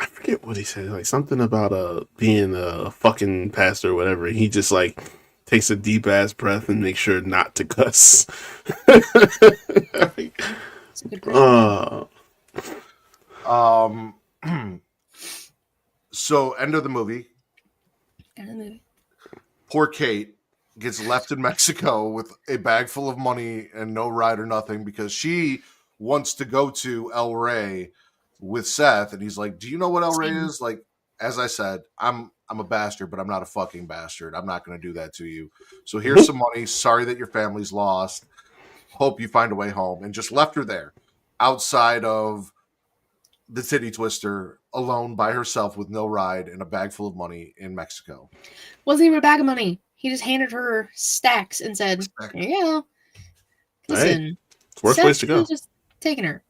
forget what he said, like something about being a fucking pastor or whatever. He just like takes a deep ass breath and makes sure not to cuss. So end of the movie. Poor Kate gets left in Mexico with a bag full of money and no ride or nothing because she wants to go to El Rey with Seth, and he's like, "Do you know what El Rey is?" Like, as I said, I'm a bastard, but I'm not a fucking bastard. I'm not going to do that to you. So here's some money. Sorry that your family's lost. Hope you find a way home. And just left her there outside of the Titty Twister alone by herself with no ride and a bag full of money in Mexico. Wasn't even a bag of money. He just handed her stacks and said, "Here you go. Listen, hey, it's worst place to go." Just taking her.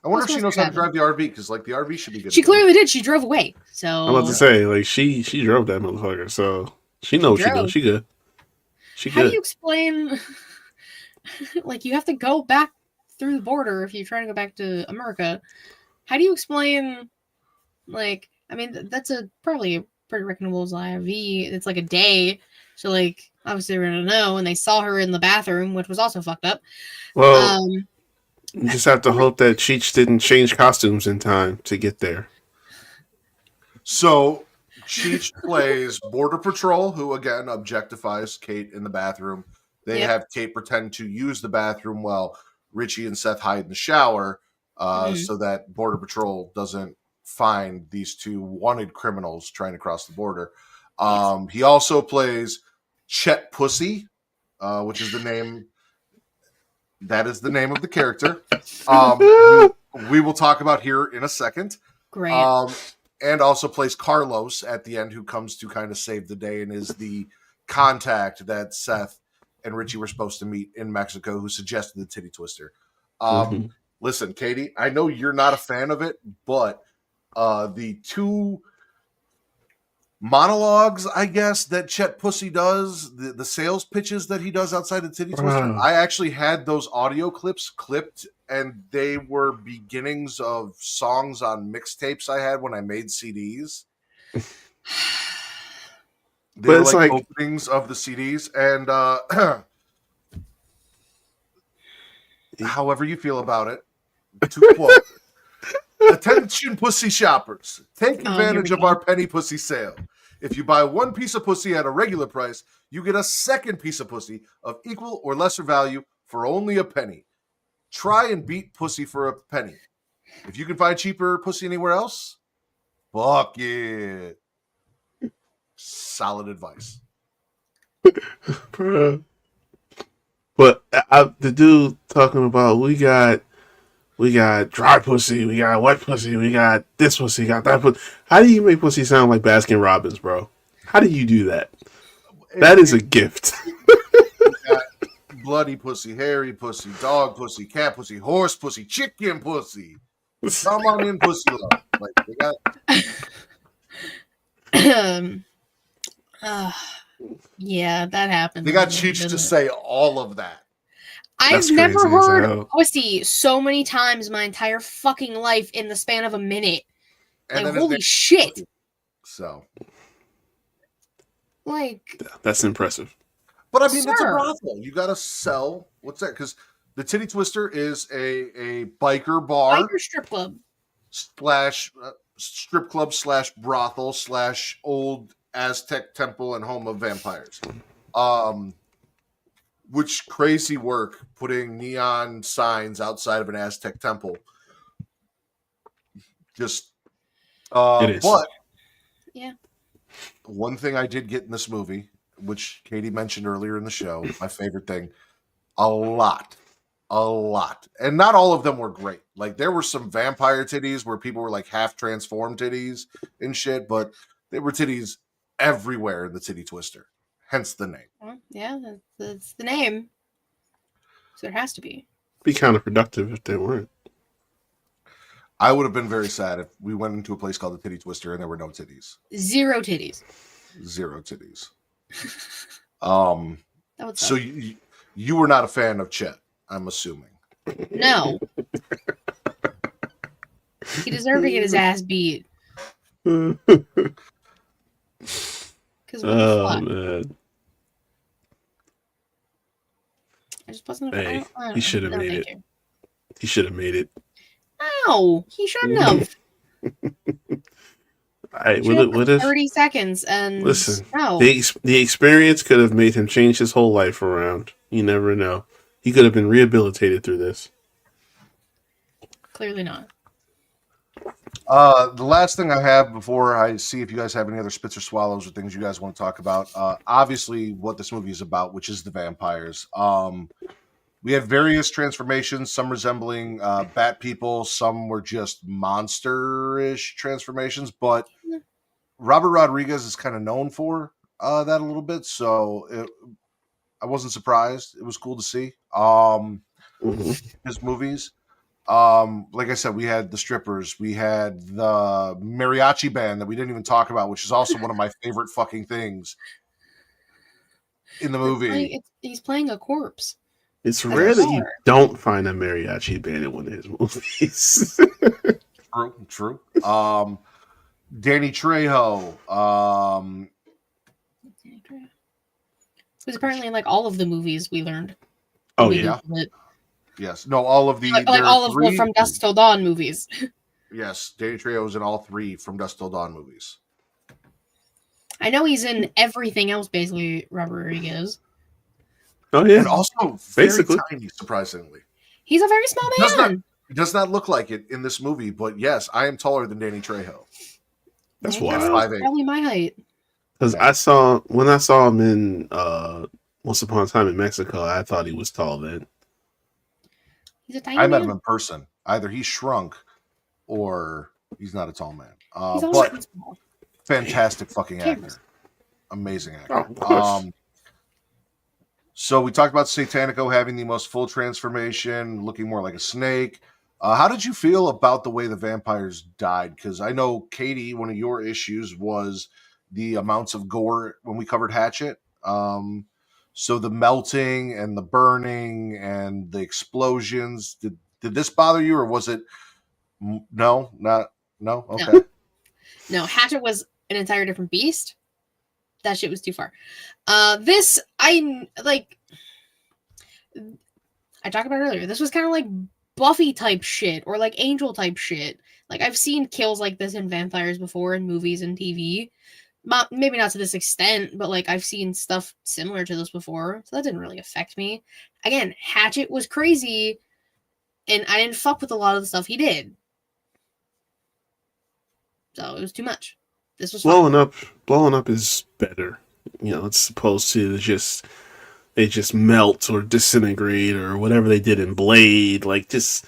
I wonder if she knows how to drive the RV, because like the RV should be good. She clearly did. She drove away. So I'm about to say, like she drove that motherfucker, so she knows she does. She good. How do you explain? Like, you have to go back through the border if you're trying to go back to America. How do you explain? Like, I mean, that's probably a pretty reckonable RV. It's like a day. So, like, obviously, we're going to know. And they saw her in the bathroom, which was also fucked up. Well, you just have to hope that Cheech didn't change costumes in time to get there. So, Cheech plays Border Patrol, who, again, objectifies Kate in the bathroom. They have Kate pretend to use the bathroom while Richie and Seth hide in the shower so that Border Patrol doesn't find these two wanted criminals trying to cross the border. He also plays Chet Pussy, which is the name. That is the name of the character. We will talk about here in a second. Great. And also plays Carlos at the end, who comes to kind of save the day and is the contact that Seth and Richie were supposed to meet in Mexico, who suggested the Titty Twister. Listen, Katie, I know you're not a fan of it, but the two monologues, I guess, that Chet Pussy does, the sales pitches that he does outside the Titty Twister, I actually had those audio clips clipped, and they were beginnings of songs on mixtapes I had when I made CDs. They were like openings of the CDs, and however you feel about it, To quote, attention pussy shoppers, take Oh, advantage here of we our penny pussy sale. If you buy one piece of pussy at a regular price, you get a second piece of pussy of equal or lesser value for only a penny. Try and beat pussy for a penny. If you can find cheaper pussy anywhere else, fuck it. Solid advice. Bruh. But the dude talking about we got dry pussy, we got wet pussy, we got this pussy, got that pussy. How do you make pussy sound like Baskin Robbins, bro? How do you do that? That is a gift. Bloody pussy, hairy pussy, dog pussy, cat pussy, horse pussy, chicken pussy. Come on in, pussy love. Like they got. Yeah, that happens. They got Cheech to say all of that. I've That's never crazy as heard hell. pussy so many times my entire fucking life in the span of a minute. And Like, then holy shit. So, Like, That's impressive. but I mean, it's a Sir. brothel. You got to sell. What's that? Because the Titty Twister is a biker bar biker strip club. slash strip club slash brothel slash old Aztec temple and home of vampires. Which crazy work putting neon signs outside of an Aztec temple. Just It is. But Yeah. one thing I did get in this movie, which Katie mentioned earlier in the show, my favorite thing, a lot. And not all of them were great. Like there were some vampire titties where people were like half transformed titties and shit, but there were titties everywhere in the Titty Twister. Hence the name. Well, yeah, that's the name. So it has to be. Be counterproductive if they weren't. I would have been very sad if we went into a place called the Titty Twister and there were no titties. Zero titties. Zero titties. That would So suck. you were not a fan of Chet, I'm assuming. No. He deserved to get his ass beat. Because what the Oh fuck? man, I just wasn't. Hey, I don't he should have know, made thank it. you. he should have made it. No, he shouldn't have. All right, He should have what if 30 seconds and listen? no. The experience could have made him change his whole life around. You never know. He could have been rehabilitated through this. Clearly not. The last thing I have before I see if you guys have any other spits or swallows or things you guys want to talk about, obviously what this movie is about, which is the vampires. We had various transformations, some resembling bat people, some were just monster-ish transformations, but Robert Rodriguez is kind of known for that a little bit, so I wasn't surprised. It was cool to see his movies. Like I said, we had the strippers, we had the mariachi band that we didn't even talk about, which is also one of my favorite fucking things in the movie. He's playing a corpse. It's As a rare that you star. don't find a mariachi band in one of his movies. True. Danny Trejo. Who's apparently in like all of the movies we learned. Oh We yeah, Googled it. Yes. No, all of the Like there are all of the three- From Dusk Till Dawn movies. Yes, Danny Trejo is in all three From Dusk Till Dawn movies. I know he's in everything else, basically, Robert Rodriguez. oh yeah. And also very Basically. tiny, surprisingly. He's a very small Does not- man. It does not look like it in this movie, but yes, I am taller than Danny Trejo. That's Yeah, wild. he's 5'8". probably my height. Because when I saw him in Once Upon a Time in Mexico, I thought he was tall then. He's a tiny I met man. him in person. Either he shrunk or he's not a tall man. He's always But been small. fantastic fucking Cameras. actor. Amazing actor. Oh, of course. So we talked about Satanico having the most full transformation, looking more like a snake. How did you feel about the way the vampires died? Because I know, Katie, one of your issues was the amounts of gore when we covered Hatchet. So the melting and the burning and the explosions, did this bother you, or was it no? Okay. No, Hatchet was an entire different beast. That shit was too far. This, I talked about earlier. This was kind of like Buffy type shit or like Angel type shit. Like I've seen kills like this in vampires before in movies and TV. Maybe not to this extent, but like I've seen stuff similar to this before, so that didn't really affect me. Again, Hatchet was crazy, and I didn't fuck with a lot of the stuff he did, so it was too much. This was fine. Blowing up is better. It's supposed to just they just melt or disintegrate or whatever they did in Blade. Like just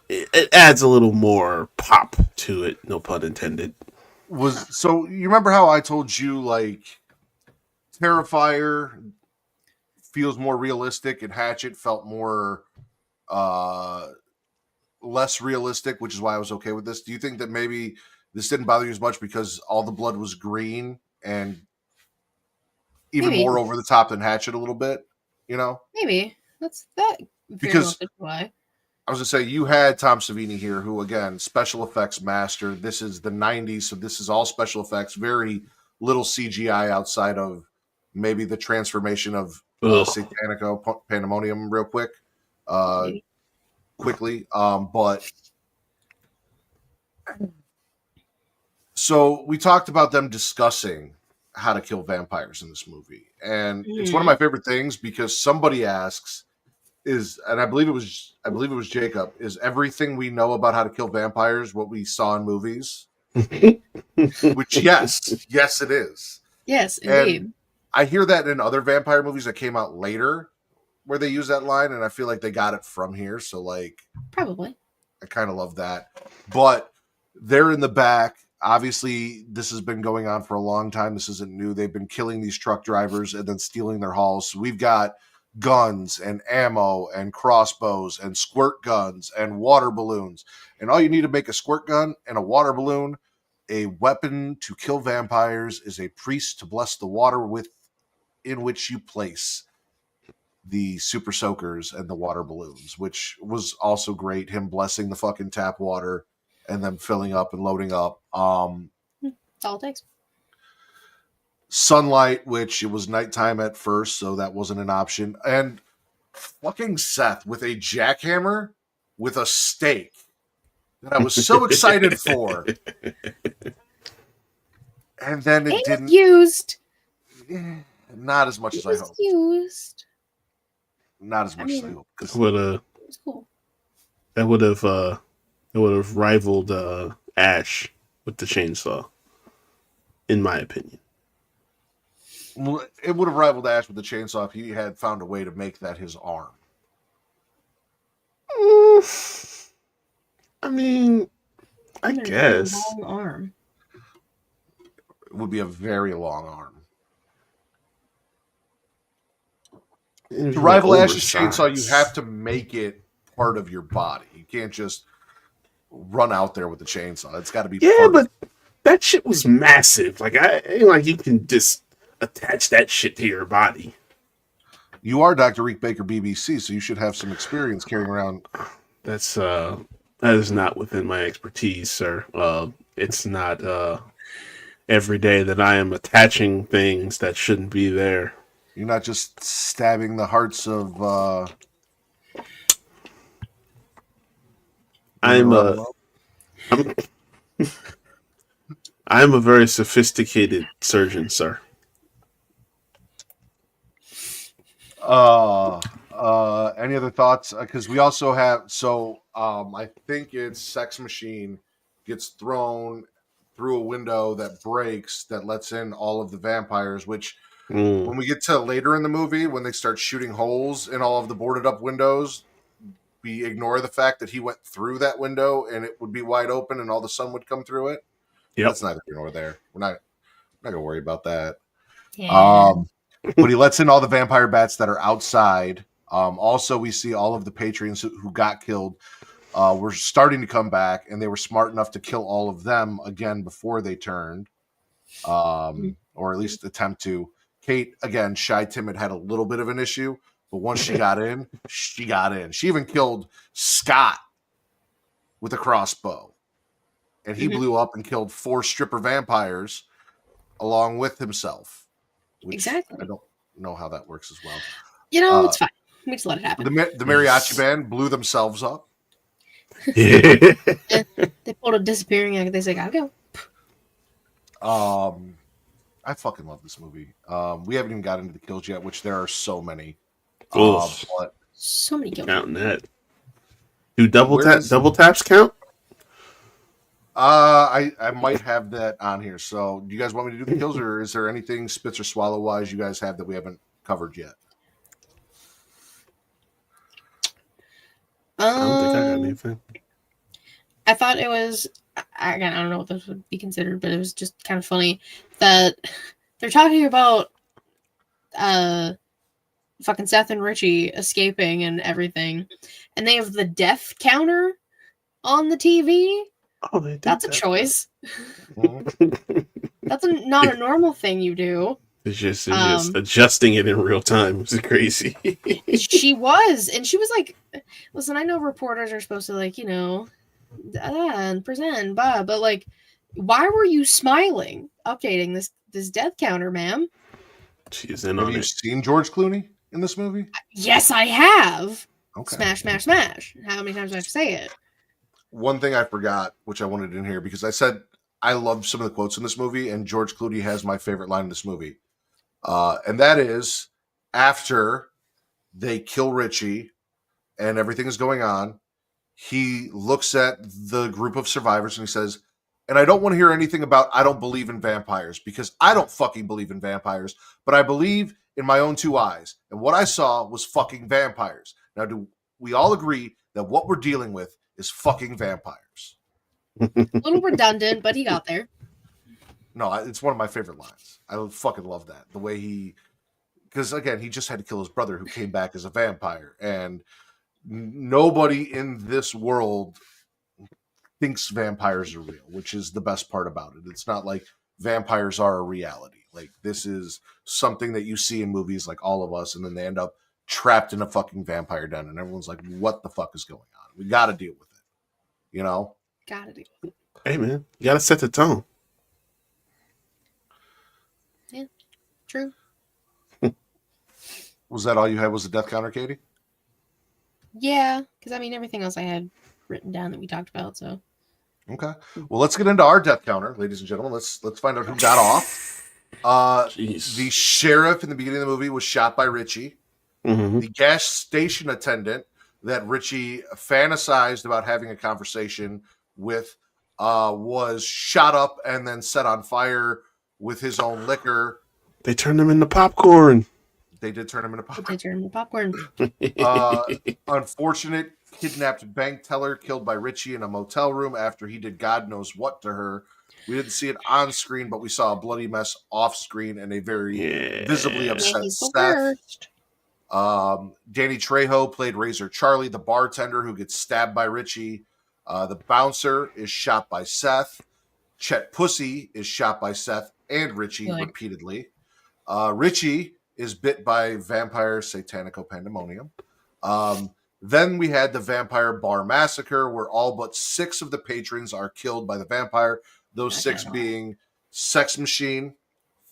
it adds a little more pop to it. No pun intended. So you remember how I told you like Terrifier feels more realistic and Hatchet felt more less realistic, which is why I was okay with this. Do you think that maybe this didn't bother you as much because all the blood was green and even more over the top than Hatchet a little bit? Maybe that's that. Because why. I was going to say, you had Tom Savini here, who, again, special effects master. This is the 90s, so this is all special effects. Very little CGI outside of maybe the transformation of Satanico Pandemonium real quickly. But so we talked about them discussing how to kill vampires in this movie. And it's one of my favorite things because somebody asks, and I believe it was Jacob, is everything we know about how to kill vampires what we saw in movies? Which yes it is. Yes, indeed. And I hear that in other vampire movies that came out later where they use that line, and I feel like they got it from here. So like probably. I kind of love that. But they're in the back. Obviously, this has been going on for a long time. This isn't new. They've been killing these truck drivers and then stealing their hauls. So we've got guns and ammo and crossbows and squirt guns and water balloons. And all you need to make a squirt gun and a water balloon, a weapon to kill vampires, is a priest to bless the water in which you place the super soakers and the water balloons, which was also great. Him blessing the fucking tap water and then filling up and loading up. That's all it takes. Sunlight, which it was nighttime at first, so that wasn't an option. And fucking Seth with a jackhammer with a stake that I was so excited for. And then it didn't used. Not as much as I hoped. Used. Not as much as I hoped. It was cool. That would have rivaled Ash with the chainsaw, in my opinion. Well, it would have rivaled Ash with the chainsaw if he had found a way to make that his arm. I mean, I guess. A long arm. It would be a very long arm. To rival Ash's chainsaw, you have to make it part of your body. You can't just run out there with the chainsaw. It's got to be. Yeah, but that shit was massive. Like you can just attach that shit to your body. You are Dr. Reek Baker BBC, so you should have some experience carrying around. That is not within my expertise, sir. It's not every day that I am attaching things that shouldn't be there. You're not just stabbing the hearts of. I'm a very sophisticated surgeon, sir. Any other thoughts? Because we also have. So I think it's Sex Machine gets thrown through a window that breaks that lets in all of the vampires, which. When we get to later in the movie, when they start shooting holes in all of the boarded up windows, we ignore the fact that he went through that window and it would be wide open and all the sun would come through it. Yep. That's neither here nor there. We're not gonna worry about that. Yeah. But he lets in all the vampire bats that are outside. Also, we see all of the patrons who got killed were starting to come back, and they were smart enough to kill all of them again before they turned, or at least attempt to. Kate, again, shy, timid, had a little bit of an issue, but once she got in, she got in. She even killed Scott with a crossbow, and he blew up and killed 4 stripper vampires along with himself. Exactly. I don't know how that works as well. It's fine. We just let it happen. The mariachi band blew themselves up. Yeah. They pulled a disappearing act. They said, "Gotta go." I fucking love this movie. We haven't even got into the kills yet, which there are so many. Oof. But So many kills. Counting that. Do double Where's- taps count? I might have that on here. So, do you guys want me to do the kills, or is there anything spits or swallow wise you guys have that we haven't covered yet? I don't think I got anything. I thought it was, again, I don't know what this would be considered, but it was just kind of funny that they're talking about fucking Seth and Richie escaping and everything, and they have the death counter on the TV. Oh, they did. That's a choice. That's not a normal thing you do. It's just adjusting it in real time. It's crazy. She was like, listen, I know reporters are supposed to, like, you know, and present, but like, why were you smiling updating this death counter, ma'am? She's in Have on you it. seen George Clooney in this movie? Yes, I have. Okay. Smash, smash, smash. How many times do I have to say it? One thing I forgot, which I wanted in here, because I said I loved some of the quotes in this movie, and George Clooney has my favorite line in this movie. And that is, after they kill Richie and everything is going on, he looks at the group of survivors and he says, and I don't want to hear anything about I don't believe in vampires, because I don't fucking believe in vampires, but I believe in my own two eyes. And what I saw was fucking vampires. Now, do we all agree that what we're dealing with is fucking vampires? A little redundant, but he got there. No, it's one of my favorite lines. I fucking love that. The way because again, he just had to kill his brother who came back as a vampire. And nobody in this world thinks vampires are real, which is the best part about it. It's not like vampires are a reality. Like, this is something that you see in movies like All of Us, and then they end up trapped in a fucking vampire den, and everyone's like, what the fuck is going on? We got to deal with it. You know? Gotta do. Hey, man, you gotta set the tone. Yeah, true. Was that all you had was the death counter, Katie? Yeah, because I mean, everything else I had written down that we talked about, so. Okay. Well, let's get into our death counter, ladies and gentlemen. Let's find out who got off. Jeez. The sheriff in the beginning of the movie was shot by Richie. Mhm. The gas station attendant that Richie fantasized about having a conversation with was shot up and then set on fire with his own liquor. They turned them into popcorn. They did turn him into They popcorn. turned into popcorn. Unfortunate kidnapped bank teller killed by Richie in a motel room after he did God knows what to her. We didn't see it on screen, but we saw a bloody mess off screen and a very visibly Yeah, upset he's the Seth. worst. Danny Trejo played Razor Charlie, the bartender who gets stabbed by Richie. The bouncer is shot by Seth. Chet Pussy is shot by Seth and Richie Good. repeatedly. Richie is bit by vampire Satanico Pandemonium. Then we had the Vampire Bar Massacre, where all but 6 of the patrons are killed by the vampire. Those 6 being Sex Machine,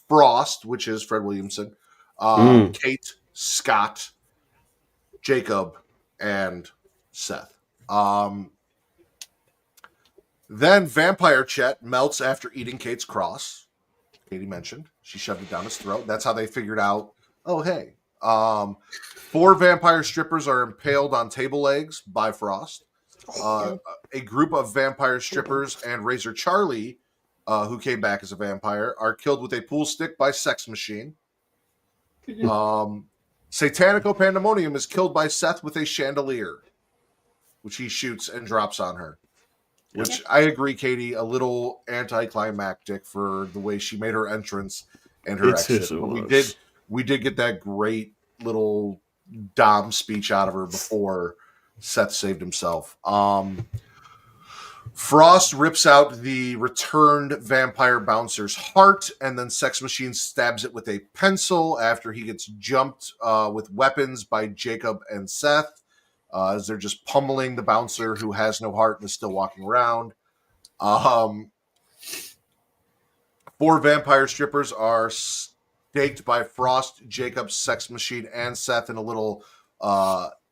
Frost, which is Fred Williamson, Kate, Scott, Jacob, and Seth. Then Vampire Chet melts after eating Kate's cross. Katie mentioned. She shoved it down his throat. That's how they figured out, oh, hey. 4 vampire strippers are impaled on table legs by Frost. A group of vampire strippers and Razor Charlie, who came back as a vampire, are killed with a pool stick by Sex Machine. Satanico Pandemonium is killed by Seth with a chandelier, which he shoots and drops on her. Which I agree, Katie, a little anticlimactic for the way she made her entrance and her exit. But we did get that great little Dom speech out of her before Seth saved himself. Frost rips out the returned vampire bouncer's heart, and then Sex Machine stabs it with a pencil after he gets jumped with weapons by Jacob and Seth, as they're just pummeling the bouncer who has no heart and is still walking around. 4 vampire strippers are staked by Frost, Jacob, Sex Machine, and Seth in a little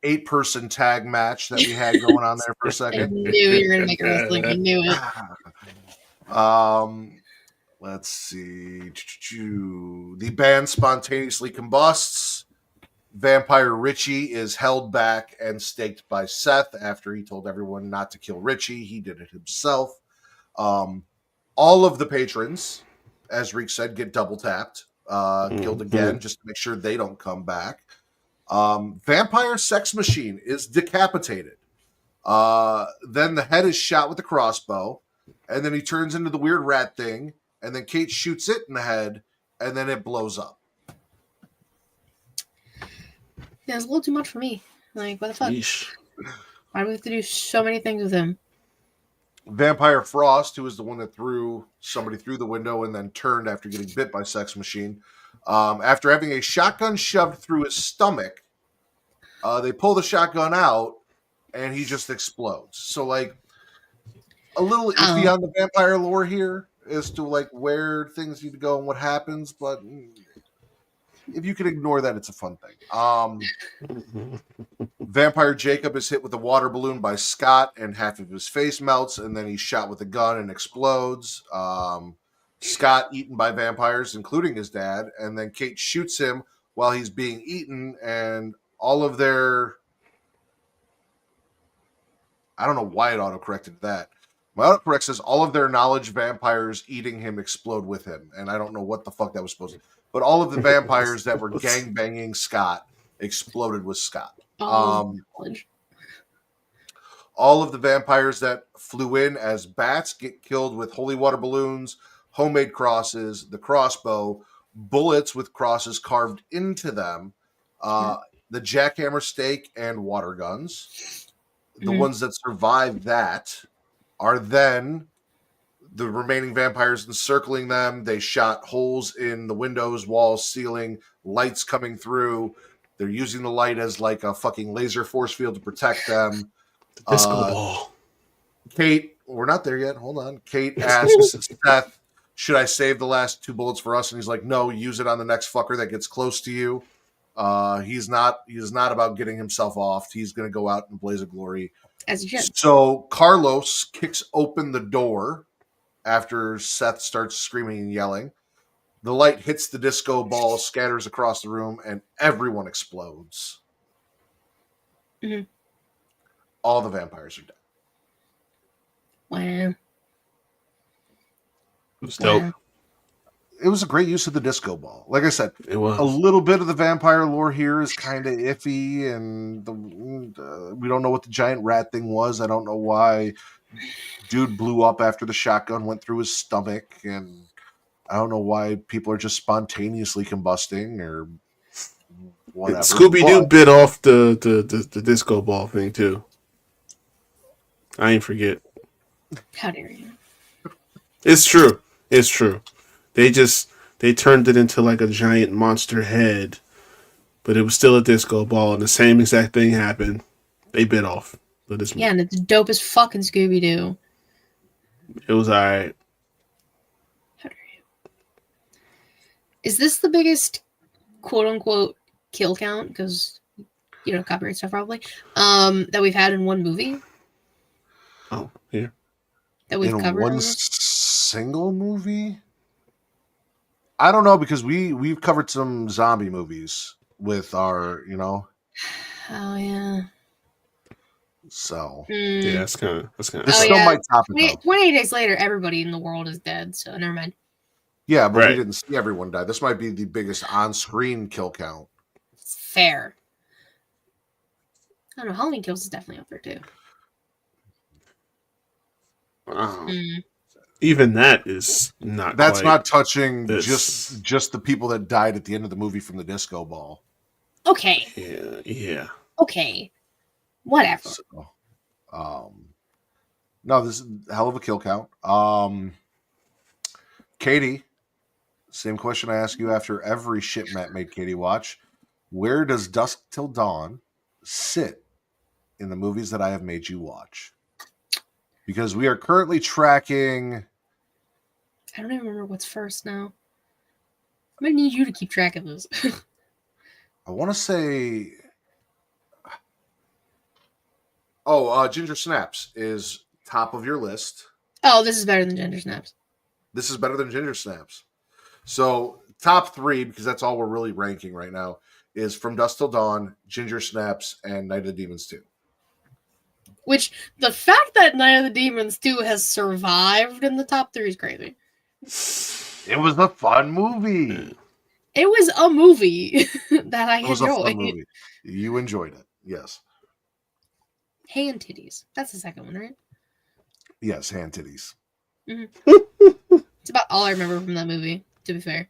8-person tag match that we had going on there for a I second. knew you were gonna make it wrestling. I knew it. Let's see. The band spontaneously combusts. Vampire Richie is held back and staked by Seth after he told everyone not to kill Richie. He did it himself. All of the patrons, as Reek said, get double tapped, killed again, just to make sure they don't come back. Vampire Sex Machine is decapitated. Then the head is shot with a crossbow, and then he turns into the weird rat thing, and then Kate shoots it in the head, and then it blows up. Yeah, it's a little too much for me. Like, what the fuck? Yeesh. Why do we have to do so many things with him? Vampire Frost, who is the one that threw somebody through the window and then turned after getting bit by Sex Machine, after having a shotgun shoved through his stomach, they pull the shotgun out, and he just explodes. So, like, a little iffy on the vampire lore here as to, like, where things need to go and what happens, but if you can ignore that, it's a fun thing. Vampire Jacob is hit with a water balloon by Scott, and half of his face melts, and then he's shot with a gun and explodes. Scott eaten by vampires, including his dad, and then Kate shoots him while he's being eaten, and all of their... I don't know why it auto-corrected that. My autocorrect says all of their knowledge vampires eating him explode with him, and I don't know what the fuck that was supposed to... But all of the vampires that were gangbanging Scott exploded with Scott. All of the vampires that flew in as bats get killed with holy water balloons, homemade crosses, the crossbow, bullets with crosses carved into them, the jackhammer stake, and water guns. The ones that survive that are then the remaining vampires encircling them. They shot holes in the windows, walls, ceiling, lights coming through. They're using the light as like a fucking laser force field to protect them. Disco ball. Kate, we're not there yet. Hold on. Kate asks Seth, should I save the last 2 bullets for us? And he's like, no, use it on the next fucker that gets close to you. He's not about getting himself off. He's going to go out in a blaze of glory. As you should. So Carlos kicks open the door after Seth starts screaming and yelling. The light hits the disco ball, scatters across the room, and everyone explodes. Mm-hmm. All the vampires are dead. Wow. It was dope. It was a great use of the disco ball. Like I said, It was. a little bit of the vampire lore here is kind of iffy, and we don't know what the giant rat thing was. I don't know why dude blew up after the shotgun went through his stomach, and I don't know why people are just spontaneously combusting or whatever. Scooby-Doo bit off the disco ball thing too. I ain't forget. How dare you? It's true. It's true. They turned it into like a giant monster head, but it was still a disco ball, and the same exact thing happened. They bit off. Yeah, and it's dope as fucking Scooby-Doo. It was alright. How dare you? Is this the biggest quote-unquote kill count? Because, you know, copyright stuff probably. That we've had in one movie? Oh, yeah. That we've covered? One single movie? I don't know, because we've covered some zombie movies with our, you know. Oh yeah. So yeah, that's kind of. This still might top it. 28 days later, everybody in the world is dead. So never mind. Yeah, but we didn't see everyone die. This might be the biggest on-screen kill count. Fair. I don't know. Halloween Kills is definitely up there too. Wow. Even that is not. That's quite not touching this. just the people that died at the end of the movie from the disco ball. Okay. Yeah. Okay. Whatever. So, no, this is a hell of a kill count. Katie, same question I ask you after every shit Matt made Katie watch. Where does Dusk Till Dawn sit in the movies that I have made you watch? Because we are currently tracking. I don't even remember what's first now. I'm gonna need you to keep track of this. I want to say Oh, Ginger Snaps is top of your list. Oh, this is better than Ginger Snaps. This is better than Ginger Snaps. So top 3, because that's all we're really ranking right now, is From Dusk Till Dawn, Ginger Snaps, and Night of the Demons 2. Which, the fact that Night of the Demons 2 has survived in the top 3 is crazy. It was a fun movie. It was a movie that I It was a fun enjoyed. movie. You enjoyed it, yes. Hand titties. That's the second one, right? Yes, hand titties. It's about all I remember from that movie, to be fair.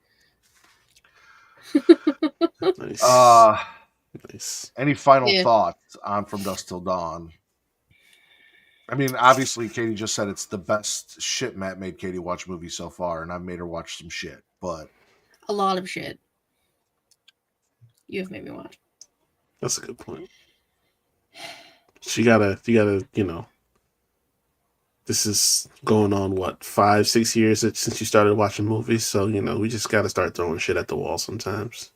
Nice. Nice. Any final Yeah. thoughts on From Dusk Till Dawn? I mean, obviously, Katie just said it's the best shit Matt made Katie watch movie so far, and I've made her watch some shit, but A lot of shit. You have made me watch. That's a good point. You gotta, you know, this is going on, what, 5-6 years since you started watching movies, so, you know, we just gotta start throwing shit at the wall sometimes.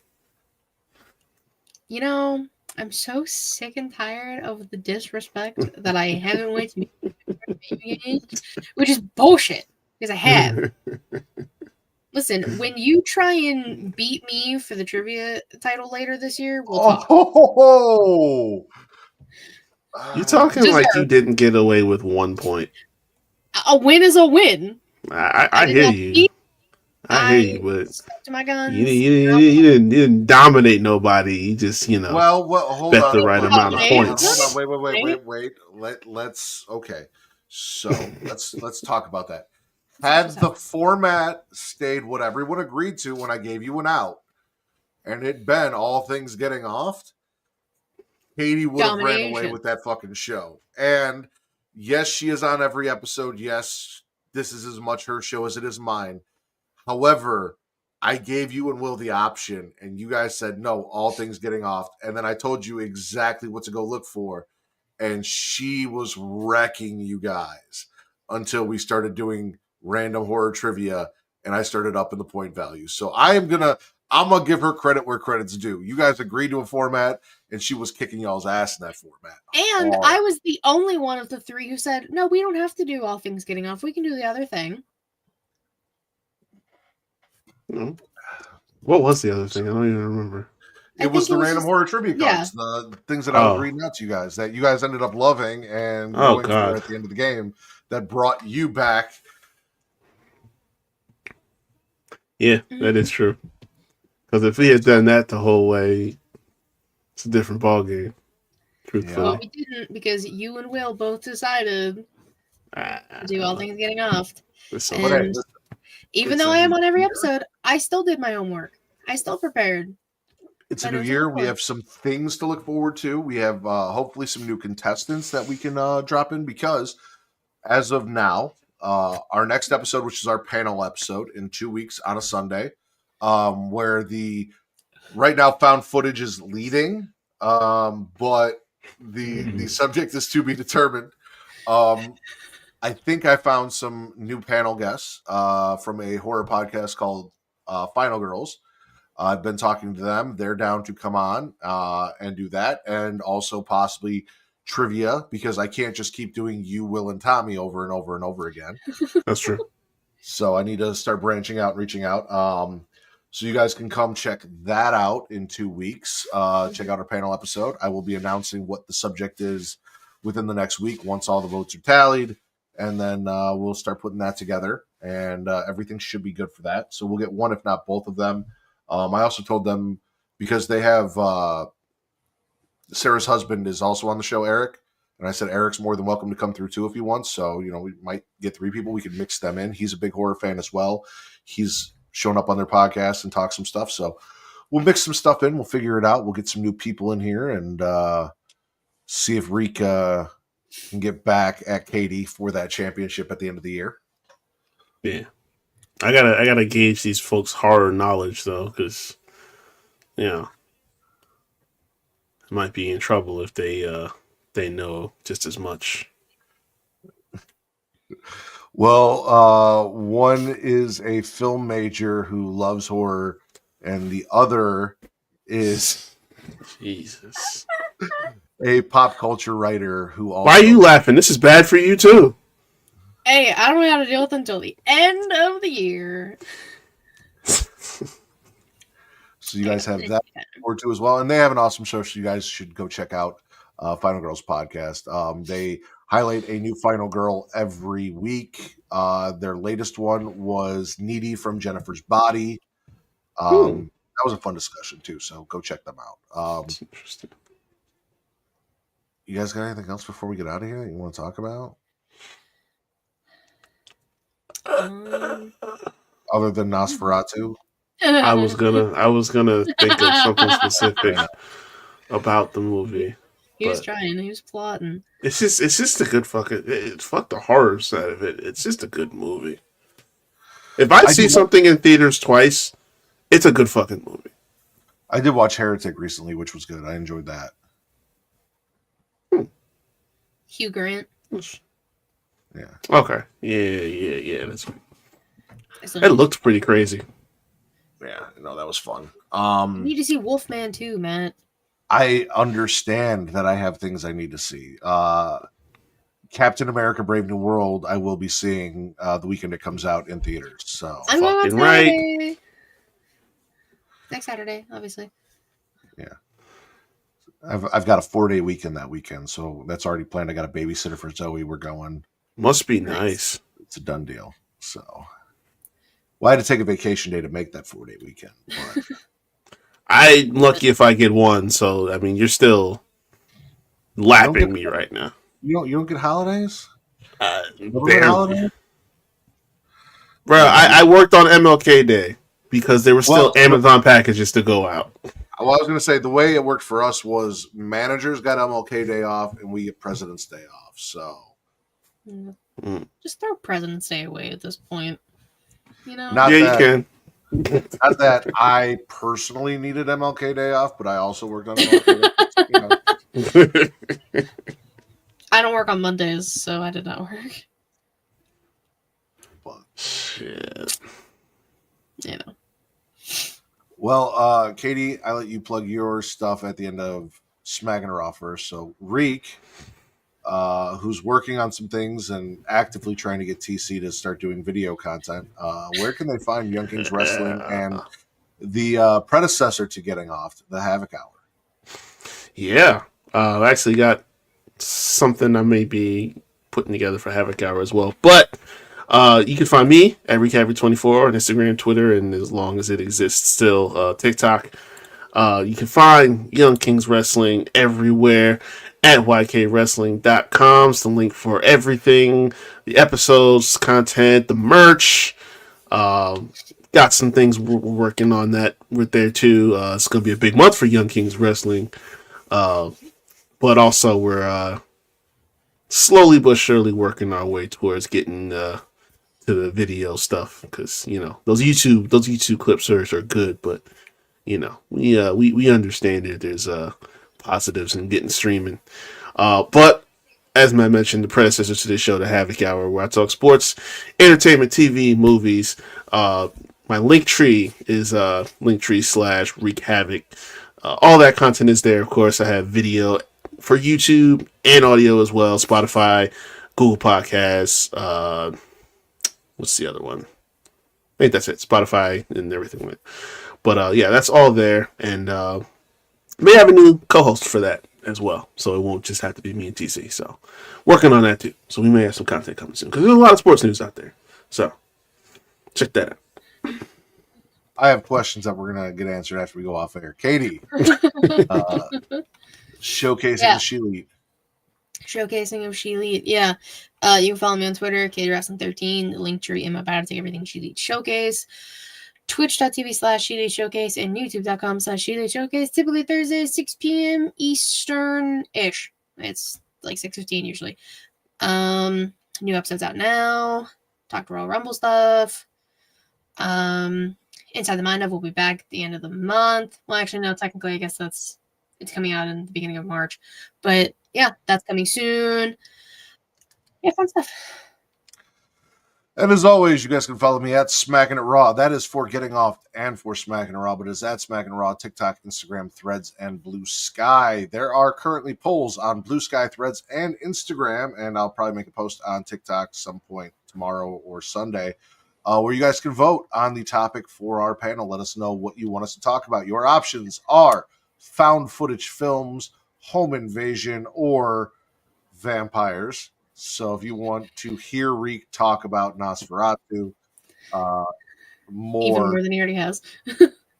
You know, I'm so sick and tired of the disrespect that I haven't went to which is bullshit, because I have. Listen, when you try and beat me for the trivia title later this year, we'll talk. oh, You're talking like you didn't get away with 1 point. A win is a win. I hear you. I hear you, but To my guns. you didn't dominate nobody. You just, you know, hold bet on, the right hold amount on, of hold on, points. hold on, wait. Let's okay. So let's talk about that. Had the format stayed what everyone agreed to when I gave you an out, and it been all things getting offed, Katie would have ran away Domination. with that fucking show. And yes, she is on every episode. Yes, this is as much her show as it is mine. However, I gave you and Will the option, and you guys said no, all things getting off. And then I told you exactly what to go look for, and she was wrecking you guys until we started doing random horror trivia, and I started up in the point value. So I'm gonna give her credit where credit's due. You guys agreed to a format, and she was kicking y'all's ass in that format. And I was the only one of the 3 who said, no, we don't have to do all things getting off. We can do the other thing. No. What was the other thing? I don't even remember. It was the random horror trivia cards, yeah. the things that I was reading out to you guys that you guys ended up loving and going for at the end of the game that brought you back. Yeah, that is true. Because if we had done that the whole way, it's a different ballgame. Truthfully. Well, we didn't because you and Will both decided to do all things getting off. And even though I am on every episode, I still did my homework. I still prepared. It's a new year. We have some things to look forward to. We have hopefully some new contestants that we can drop in because as of now, our next episode, which is our panel episode in 2 weeks on a Sunday, where the right now found footage is leading, but the subject is to be determined. I think I found some new panel guests from a horror podcast called Final Girls. I've been talking to them. They're down to come on and do that, and also possibly trivia, because I can't just keep doing you, Will, and Tommy over and over and over again. That's true. So I need to start branching out and reaching out. So you guys can come check that out in 2 weeks. Check out our panel episode. I will be announcing what the subject is within the next week once all the votes are tallied, and then we'll start putting that together, and everything should be good for that. So we'll get one, if not both of them. I also told them, because they have Sarah's husband is also on the show, Eric, and I said Eric's more than welcome to come through too if he wants. So, you know, we might get 3 people. We could mix them in. He's a big horror fan as well. He's shown up on their podcast and talked some stuff. So we'll mix some stuff in. We'll figure it out. We'll get some new people in here and see if Reek can get back at Katie for that championship at the end of the year. Yeah. I gotta gauge these folks' horror knowledge though, because you know, might be in trouble if they know just as much. Well, one is a film major who loves horror, and the other is Jesus. a pop culture writer who also. Why are you laughing? This is bad for you too. Hey, I don't know how to deal with it until the end of the year. So you guys have that forward to as well, and they have an awesome show. So you guys should go check out Final Girls podcast. They highlight a new Final Girl every week. Their latest one was Needy from Jennifer's Body. That was a fun discussion too. So go check them out. That's interesting. You guys got anything else before we get out of here that you want to talk about? Other than Nosferatu? I was gonna think of something specific about the movie. He was trying. He was plotting. It's just a good fucking. Fuck the horror side of it. It's just a good movie. If I see something in theaters twice, it's a good fucking movie. I did watch Heretic recently, which was good. I enjoyed that. Hugh Grant. Yeah. Okay. Yeah. That's. It looked pretty crazy. Yeah, no, that was fun. You need to see Wolfman too, Matt. I understand that I have things I need to see. Captain America: Brave New World, I will be seeing the weekend it comes out in theaters. So I'm going on right. Saturday. Next Saturday, obviously. Yeah, I've got a 4-day weekend that weekend, so that's already planned. I got a babysitter for Zoe. We're going. Must be nice. It's a done deal. So, well, I had to take a vacation day to make that 4-day weekend. But I'm lucky if I get one. So I mean, you're still lapping me right now. You don't get holidays? Barely. Bro, I worked on MLK Day because there were still Amazon packages to go out. Well, I was going to say the way it worked for us was managers got MLK Day off and we get President's Day off. So just throw President's Day away at this point. You know? You can. Not that I personally needed MLK Day off, but I also worked on MLK Day. I don't work on Mondays, so I did not work. But shit. You know. Well, Katie, I let you plug your stuff at the end of Smacking Her Off first. So Reek, who's working on some things and actively trying to get TC to start doing video content, where can they find Young Kings Wrestling and the predecessor to Getting Off, the Havoc Hour? Yeah. I actually got something I may be putting together for Havoc Hour as well. But you can find me at ReekHavoc24 on Instagram, Twitter, and as long as it exists still, TikTok. You can find Young Kings Wrestling everywhere at YKWrestling.com. It's the link for everything, the episodes, content, the merch. Got some things we're working on that we're there too. It's going to be a big month for Young Kings Wrestling. But also we're slowly but surely working our way towards getting to the video stuff, because you know those YouTube clips are good, but you know we understand it. There's positives in getting streaming. But as Matt mentioned, the predecessor to this show, the Havoc Hour, where I talk sports, entertainment, TV, movies. My Linktree is Linktree/Wreak Havoc. All that content is there. Of course, I have video for YouTube and audio as well. Spotify, Google Podcasts. What's the other one? I think that's it. Spotify and everything. But yeah, that's all there. And may have a new co-host for that as well. So it won't just have to be me and TC. So working on that too. So we may have some content coming soon, because there's a lot of sports news out there. So check that out. I have questions that we're going to get answered after we go off air. Katie, showcasing the She Elite. Showcasing of She Elite, yeah. You can follow me on Twitter, KatieWrestling13, Linktree in my bio to take everything She Elite Showcase, Twitch.tv/She Elite Showcase, and YouTube.com/She Elite Showcase. Typically Thursdays, 6 p.m. Eastern-ish. It's like 6:15 usually. New episodes out now. Talk to Royal Rumble stuff. Inside the Mind of will be back at the end of the month. Well, actually, no, technically, I guess it's coming out in the beginning of March. But yeah, that's coming soon. Yeah, fun stuff. And as always, you guys can follow me at Smacking It Raw. That is for Getting Off and for Smacking It Raw, but it's at Smacking It Raw, TikTok, Instagram, Threads, and Blue Sky. There are currently polls on Blue Sky, Threads, and Instagram, and I'll probably make a post on TikTok some point tomorrow or Sunday, where you guys can vote on the topic for our panel. Let us know what you want us to talk about. Your options are found footage films, home invasion, or vampires. So if you want to hear Reek talk about Nosferatu Even more than he already has.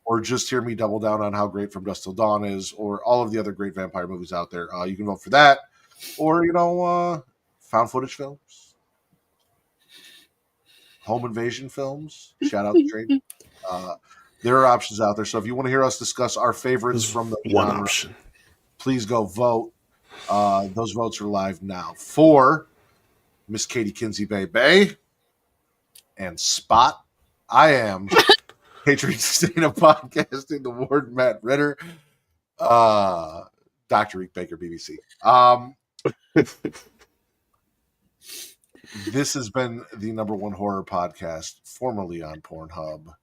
or just hear me double down on how great From Dusk Till Dawn is, or all of the other great vampire movies out there, you can vote for that. Or, found footage films, home invasion films. Shout out to Train. There are options out there. So if you want to hear us discuss our favorites from the one genre, option, please go vote. Those votes are live now. For Miss Katie Kinsey Bay and Spot, I am Patriot State of Podcasting, the Warden Matt Ritter, Dr. Reek Baker, BBC. This has been the #1 horror podcast, formerly on Pornhub.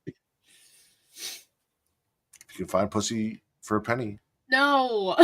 You can find pussy for a penny. No.